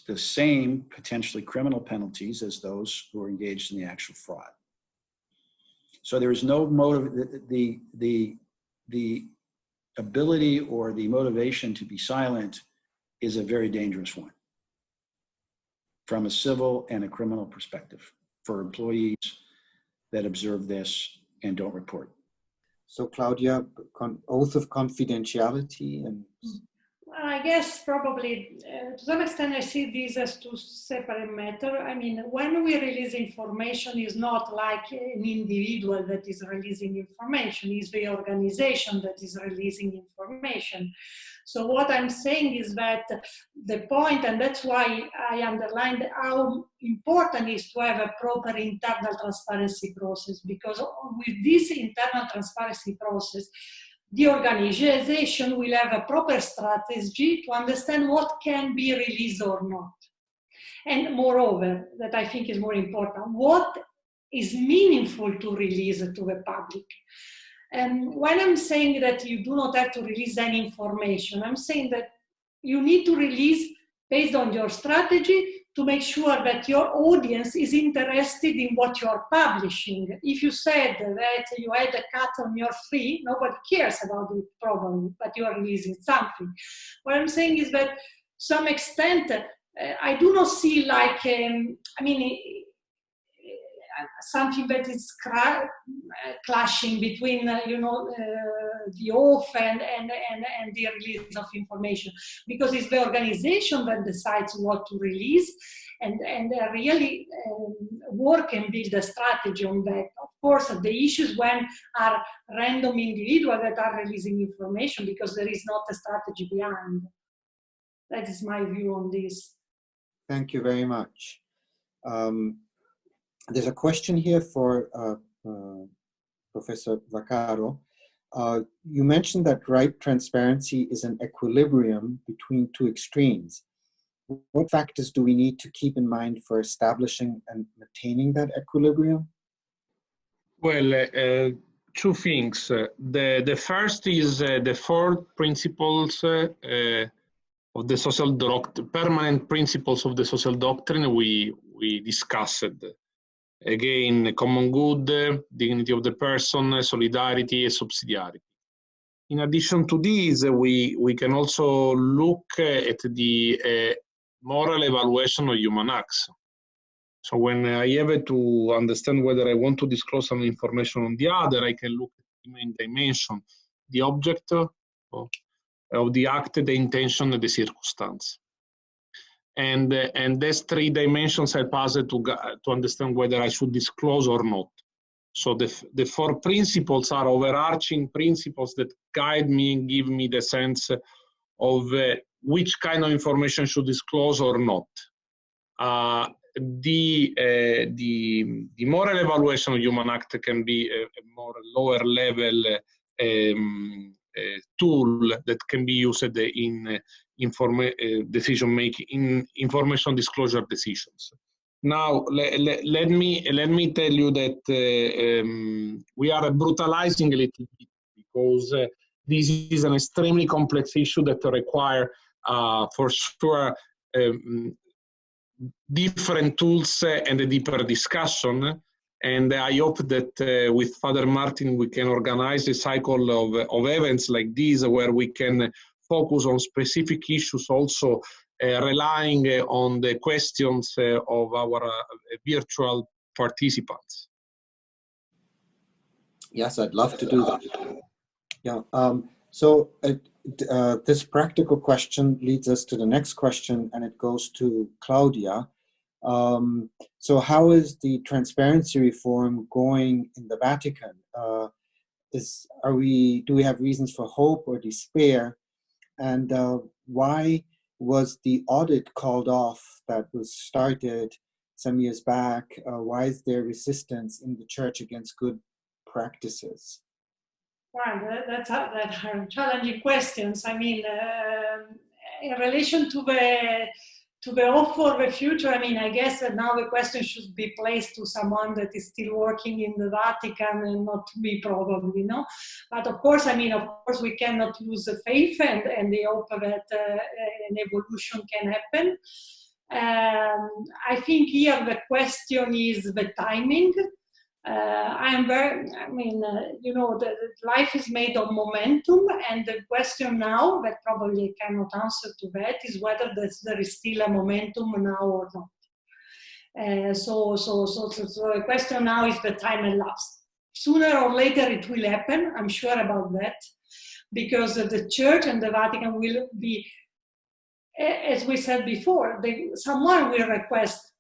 the same potentially criminal penalties as those who are engaged in the actual fraud. So there is no motive, the ability or the motivation to be silent is a very dangerous one from a civil and a criminal perspective for employees that observe this and don't report. So Claudia, oath of confidentiality and... Well, I guess probably to some extent I see these as two separate matters. I mean, when we release information, it's not like an individual that is releasing information, it's the organization that is releasing information. So what I'm saying is that the point, and that's why I underlined how important it is to have a proper internal transparency process, because with this internal transparency process, the organization will have a proper strategy to understand what can be released or not. And moreover, that I think is more important, what is meaningful to release to the public. And when I'm saying that you do not have to release any information, I'm saying that you need to release based on your strategy to make sure that your audience is interested in what you're publishing. If you said that you had a cut on your feed, nobody cares about it probably, but you are releasing something. What I'm saying is that to some extent, I do not see like, something that is clashing between, the oath and the release of information, because it's the organization that decides what to release and really work and build a strategy on that. Of course, the issues when are random individuals that are releasing information because there is not a strategy behind. That is my view on this. Thank you very much. There's a question here for Professor Vaccaro. You mentioned that right transparency is an equilibrium between two extremes. What factors do we need to keep in mind for establishing and maintaining that equilibrium? Well, two things. The first is the four principles of the social doctrine, permanent principles of the social doctrine we discussed. Again, common good, dignity of the person, solidarity, and subsidiarity. In addition to these, we can also look at the moral evaluation of human acts. So when I have to understand whether I want to disclose some information on the other, I can look at the main dimension, the object of the act, the intention, and the circumstance. And these three dimensions help us to understand whether I should disclose or not. So the four principles are overarching principles that guide me and give me the sense of which kind of information should disclose or not. The moral evaluation of human act can be a more lower level tool that can be used in decision making, in information disclosure decisions. Now let me tell you that we are brutalizing a little bit because this is an extremely complex issue that require for sure different tools and a deeper discussion. And I hope that with Father Martin we can organize a cycle of events like this where we can focus on specific issues, also relying on the questions of our virtual participants. Yes, I'd love to do that. Yeah. So this practical question leads us to the next question, and it goes to Claudia. So how is the transparency reform going in the Vatican? Do we have reasons for hope or despair? And why was the audit called off that was started some years back? Why is there resistance in the church against good practices? Well, that's challenging questions. I mean, in relation to to the hope for the future, I mean, I guess that now the question should be placed to someone that is still working in the Vatican and not me, probably, no? But of course, I mean, of course, we cannot lose the faith and the hope that an evolution can happen. I think here the question is the timing. You know, life is made of momentum, and the question now, that probably I cannot answer to that, is whether there is still a momentum now or not. So the question now is the time elapsed. Sooner or later it will happen, I'm sure about that, because the Church and the Vatican will be, as we said before, someone will request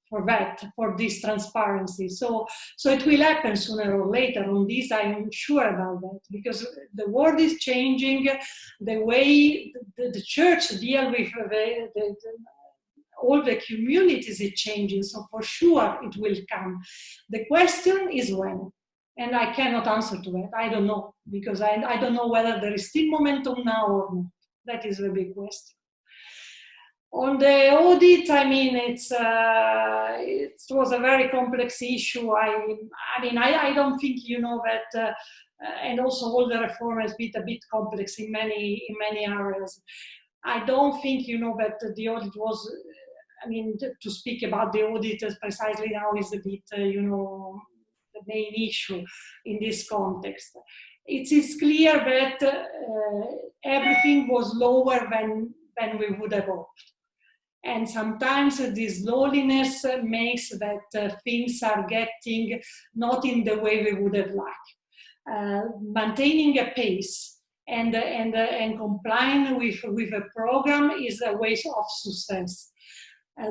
for this transparency. So it will happen sooner or later. On this, I am sure about that, because the world is changing, the way the Church deals with all the communities is changing. So for sure it will come. The question is when, and I cannot answer to that. I don't know, because I don't know whether there is still momentum now or not. That is the big question. On the audit, I mean, it was a very complex issue. I mean, I don't think, you know, that, and also all the reform has been a bit complex in many areas. I don't think, you know, that the audit was, I mean, to speak about the auditors precisely now is a bit, you know, the main issue in this context. It is clear that everything was lower than we would have hoped. And sometimes this lowliness makes that things are getting not in the way we would have liked. Maintaining a pace and complying with a program is a way of success.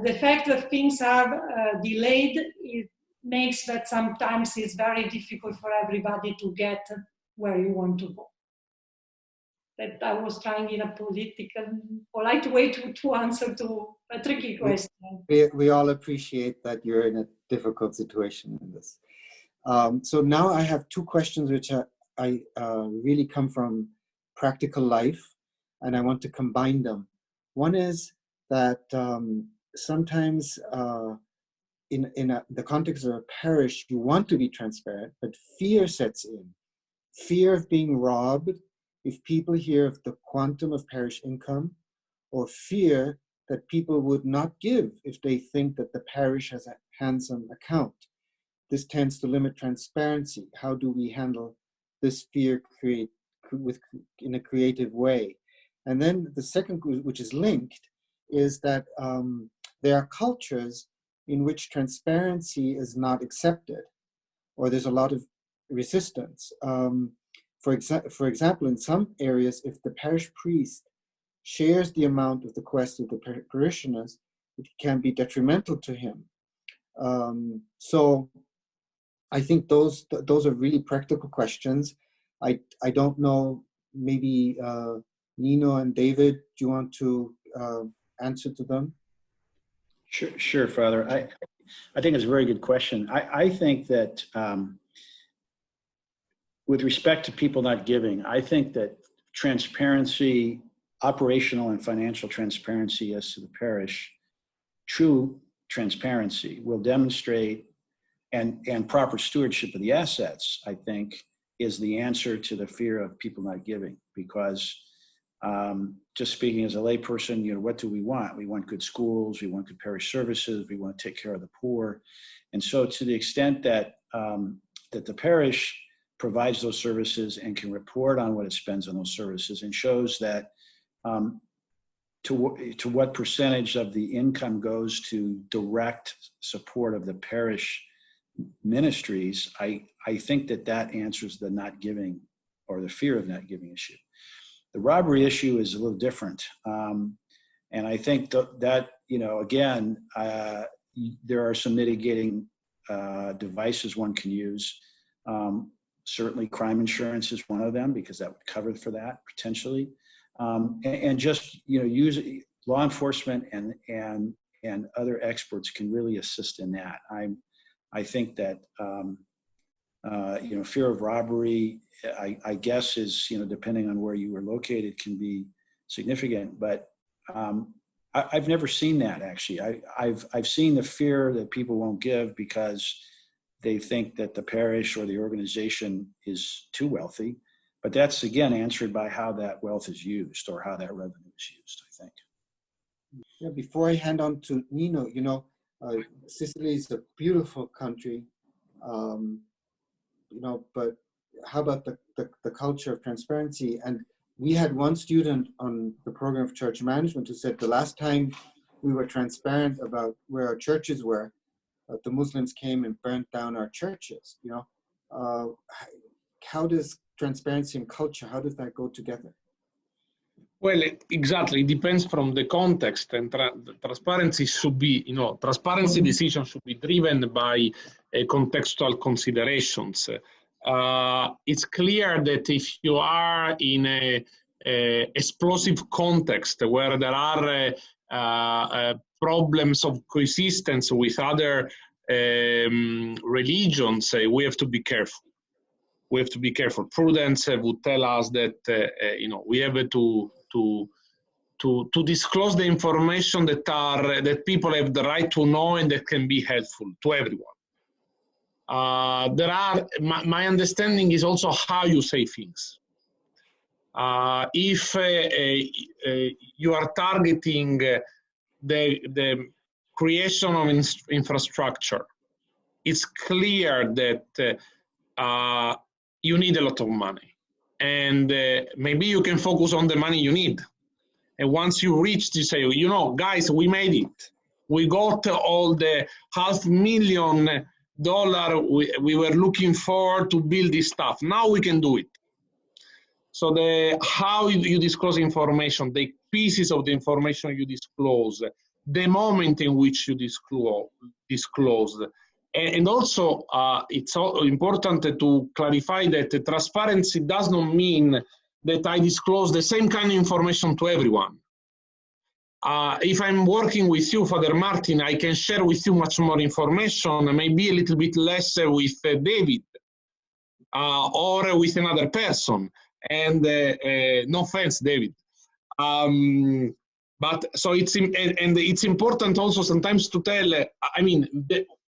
The fact that things are delayed, it makes that sometimes it's very difficult for everybody to get where you want to go. That I was trying in a polite way to answer to a tricky question. We all appreciate that you're in a difficult situation in this. So now I have two questions which I really come from practical life, and I want to combine them. One is that sometimes in the context of a parish, you want to be transparent, but fear sets in. Fear of being robbed if people hear of the quantum of parish income, or fear that people would not give if they think that the parish has a handsome account. This tends to limit transparency. How do we handle this fear in a creative way? And then the second, which is linked, is that there are cultures in which transparency is not accepted, or there's a lot of resistance. For example, in some areas, if the parish priest shares the amount of the quest of the parishioners, it can be detrimental to him. So I think those are really practical questions. I don't know, maybe Nino and David, do you want to answer to them? Sure, Father. I think it's a very good question. I think that with respect to people not giving, I think that transparency, operational and financial transparency as to the parish, true transparency will demonstrate, and proper stewardship of the assets, I think, is the answer to the fear of people not giving. Because just speaking as a layperson, you know, what do we want? We want good schools, we want good parish services, we want to take care of the poor. And so to the extent that, that the parish provides those services and can report on what it spends on those services and shows that to what percentage of the income goes to direct support of the parish ministries, I think that answers the not giving or the fear of not giving issue. The robbery issue is a little different. And I think that, you know, again, there are some mitigating devices one can use. Certainly crime insurance is one of them, because that would cover for that potentially. And just, you know, use law enforcement and other experts can really assist in that. I think that, you know, fear of robbery, I guess is, you know, depending on where you were located, can be significant. But I've never seen that, actually. I've seen the fear that people won't give because they think that the parish or the organization is too wealthy. But that's, again, answered by how that wealth is used or how that revenue is used, I think. Yeah, before I hand on to Nino, you know, Sicily is a beautiful country, you know, but how about the culture of transparency? And we had one student on the program of church management who said the last time we were transparent about where our churches were, the Muslims came and burnt down our churches, you know. How does transparency and culture, how does that go together? Well, exactly. It depends from the context, and transparency should be, you know, transparency decisions should be driven by contextual considerations. It's clear that if you are in a explosive context where there are problems of coexistence with other religions, we have to be careful. We have to be careful. Prudence would tell us that you know, we have to disclose the information that people have the right to know and that can be helpful to everyone. My understanding is also how you say things. If you are targeting the creation of infrastructure, it's clear that you need a lot of money, and maybe you can focus on the money you need. And once you reach, you say, you know, guys, we made it. We got all the $500,000 we were looking for to build this stuff. Now we can do it. So how you disclose information, the pieces of the information you disclose, the moment in which you disclose. And also, it's important to clarify that transparency does not mean that I disclose the same kind of information to everyone. If I'm working with you, Father Martin, I can share with you much more information, maybe a little bit less with David or with another person. And no offense, David. But so it's important also sometimes to tell, I mean,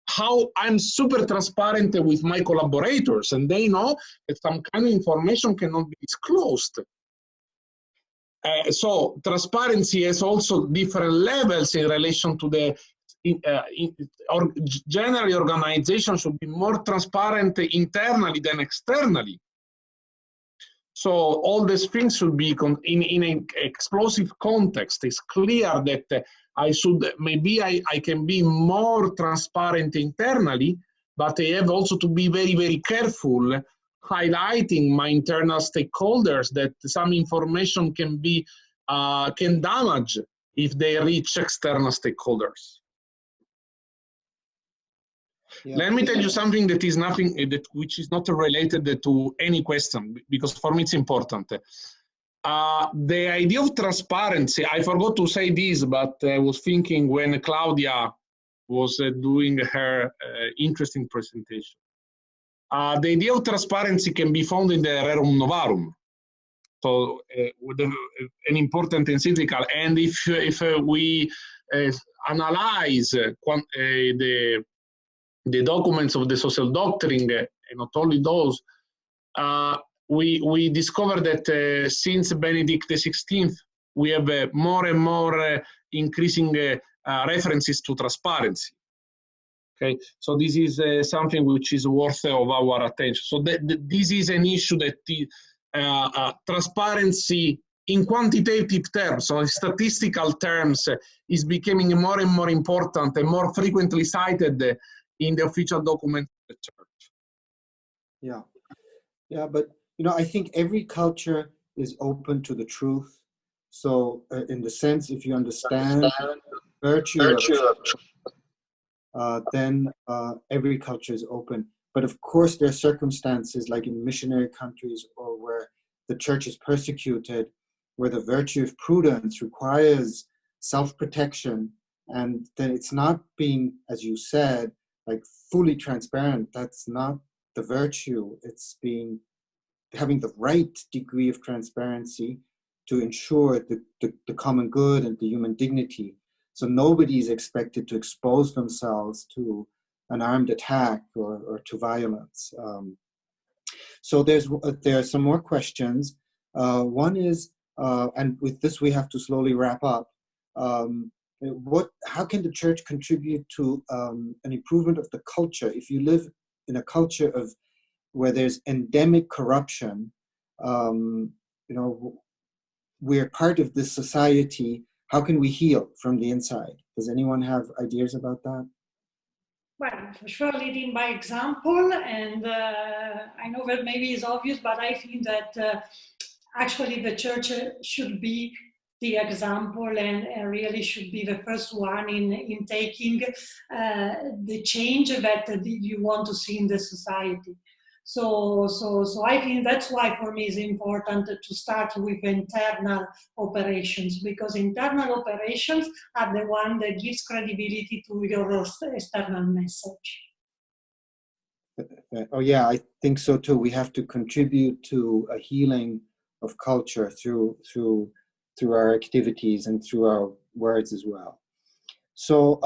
how I'm super transparent with my collaborators, and they know that some kind of information cannot be disclosed. So transparency has also different levels in relation to the generally organization should be more transparent internally than externally. So all these things should be in an explosive context. It's clear that maybe I can be more transparent internally, but I have also to be very, very careful highlighting my internal stakeholders that some information can damage if they reach external stakeholders. Yeah. Let me tell you something that is which is not related to any question, because for me it's important. The idea of transparency, I forgot to say this, but I was thinking when Claudia was doing her interesting presentation. The idea of transparency can be found in the Rerum Novarum, so an important encyclical. And if we analyze the documents of the social doctrine, and not only those, we discover that since Benedict XVI, we have more and more increasing references to transparency. Okay, so this is something which is worth of our attention. So this is an issue that transparency in quantitative terms, so in statistical terms, is becoming more and more important and more frequently cited in the official documents of the church. Yeah, yeah, but you know, I think every culture is open to the truth. So, in the sense, if you understand virtue of truth, then every culture is open. But of course, there are circumstances like in missionary countries or where the church is persecuted, where the virtue of prudence requires self-protection, and then it's not being, as you said, like fully transparent. That's not the virtue. It's having the right degree of transparency to ensure the common good and the human dignity. So nobody is expected to expose themselves to an armed attack or to violence. So there are some more questions. One is, and with this we have to slowly wrap up. How can the church contribute to an improvement of the culture? If you live in a culture where there's endemic corruption, we're part of this society. How can we heal from the inside? Does anyone have ideas about that? Well, for sure, leading by example, and I know that maybe it's obvious, but I think that actually the church should be the example and really should be the first one in taking the change that you want to see in the society. So I think that's why for me it's important to start with internal operations, because internal operations are the one that gives credibility to your external message. Oh yeah, I think so too. We have to contribute to a healing of culture through our activities and through our words as well. So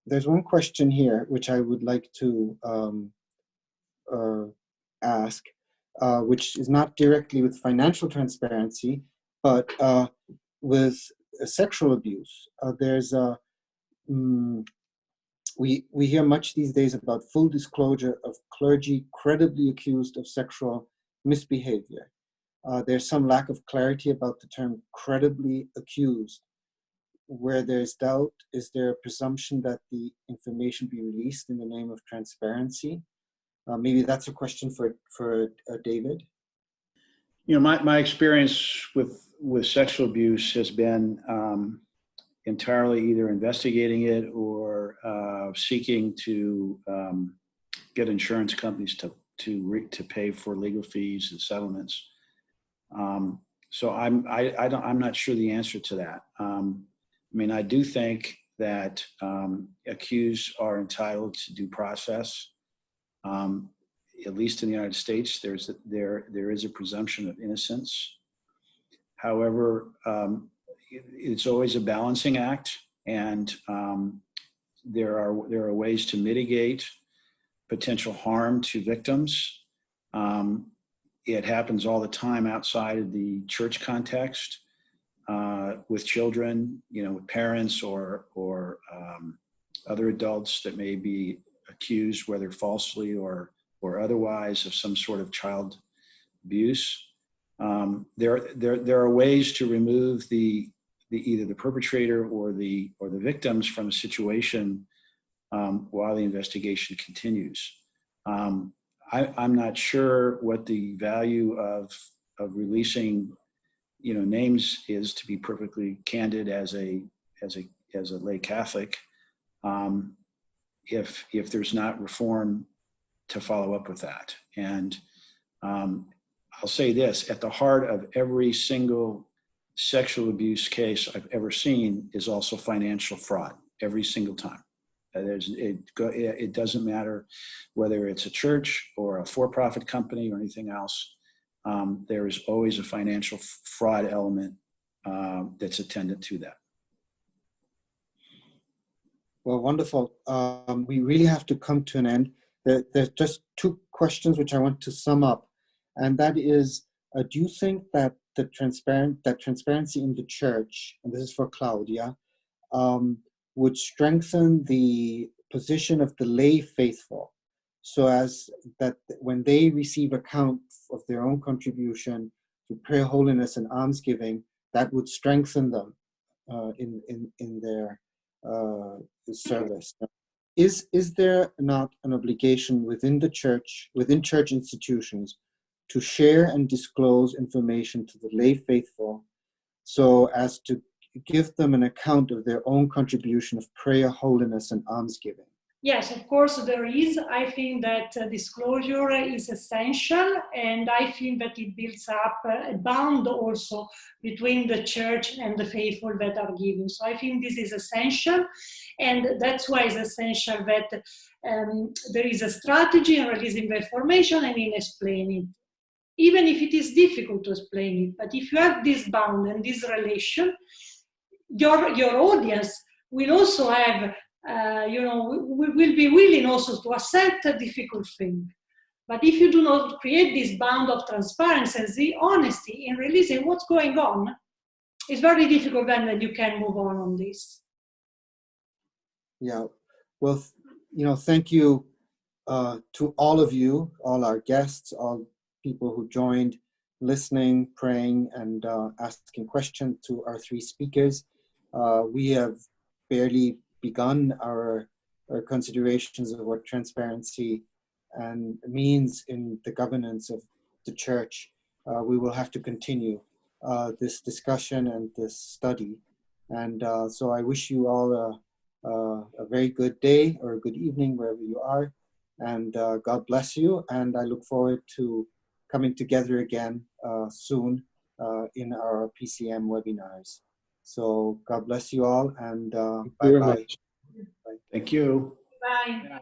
there's one question here which I would like to ask, which is not directly with financial transparency, but with sexual abuse. We hear much these days about full disclosure of clergy credibly accused of sexual misbehavior. There's some lack of clarity about the term credibly accused. Where there's doubt, is there a presumption that the information be released in the name of transparency? Maybe that's a question for David. My experience with sexual abuse has been entirely either investigating it or seeking to get insurance companies to pay for legal fees and settlements. So I'm not sure the answer to that. I do think that accused are entitled to due process. At least in the United States, there is a presumption of innocence. However, it's always a balancing act, and there are ways to mitigate potential harm to victims. It happens all the time outside of the church context, with children, with parents or other adults that may be accused, whether falsely or otherwise, of some sort of child abuse. There are ways to remove either the perpetrator or the victims from a situation while the investigation continues. I'm not sure what the value of releasing names is, to be perfectly candid, as a lay Catholic, if there's not reform to follow up with that. And I'll say this: at the heart of every single sexual abuse case I've ever seen is also financial fraud, every single time. It doesn't matter whether it's a church or a for-profit company or anything else. There is always a financial fraud element that's attendant to that. Well, wonderful. We really have to come to an end. There's just two questions which I want to sum up, and that is, do you think that transparency in the church, and this is for Claudia, would strengthen the position of the lay faithful, so as that when they receive account of their own contribution to prayer, holiness, and almsgiving, that would strengthen them in their service? Is there not an obligation within the church, within church institutions, to share and disclose information to the lay faithful so as to give them an account of their own contribution of prayer, holiness, and almsgiving? Yes, of course there is. I think that disclosure is essential, and I think that it builds up a bond also between the church and the faithful that are giving. So I think this is essential, and that's why it's essential that there is a strategy in releasing the information and in explaining, even if it is difficult to explain it. But if you have this bond and this relation, your audience will also have, will be willing also to accept a difficult thing. But if you do not create this bound of transparency and the honesty in releasing what's going on, it's very difficult then that you can move on this. Yeah, well, thank you to all of you, all our guests, all people who joined, listening, praying, and asking questions to our three speakers. We have barely begun our considerations of what transparency and means in the governance of the church. We will have to continue this discussion and this study. And so I wish you all a very good day or a good evening wherever you are. And God bless you. And I look forward to coming together again soon in our PCM webinars. So God bless you all, and bye-bye. Thank you. Bye.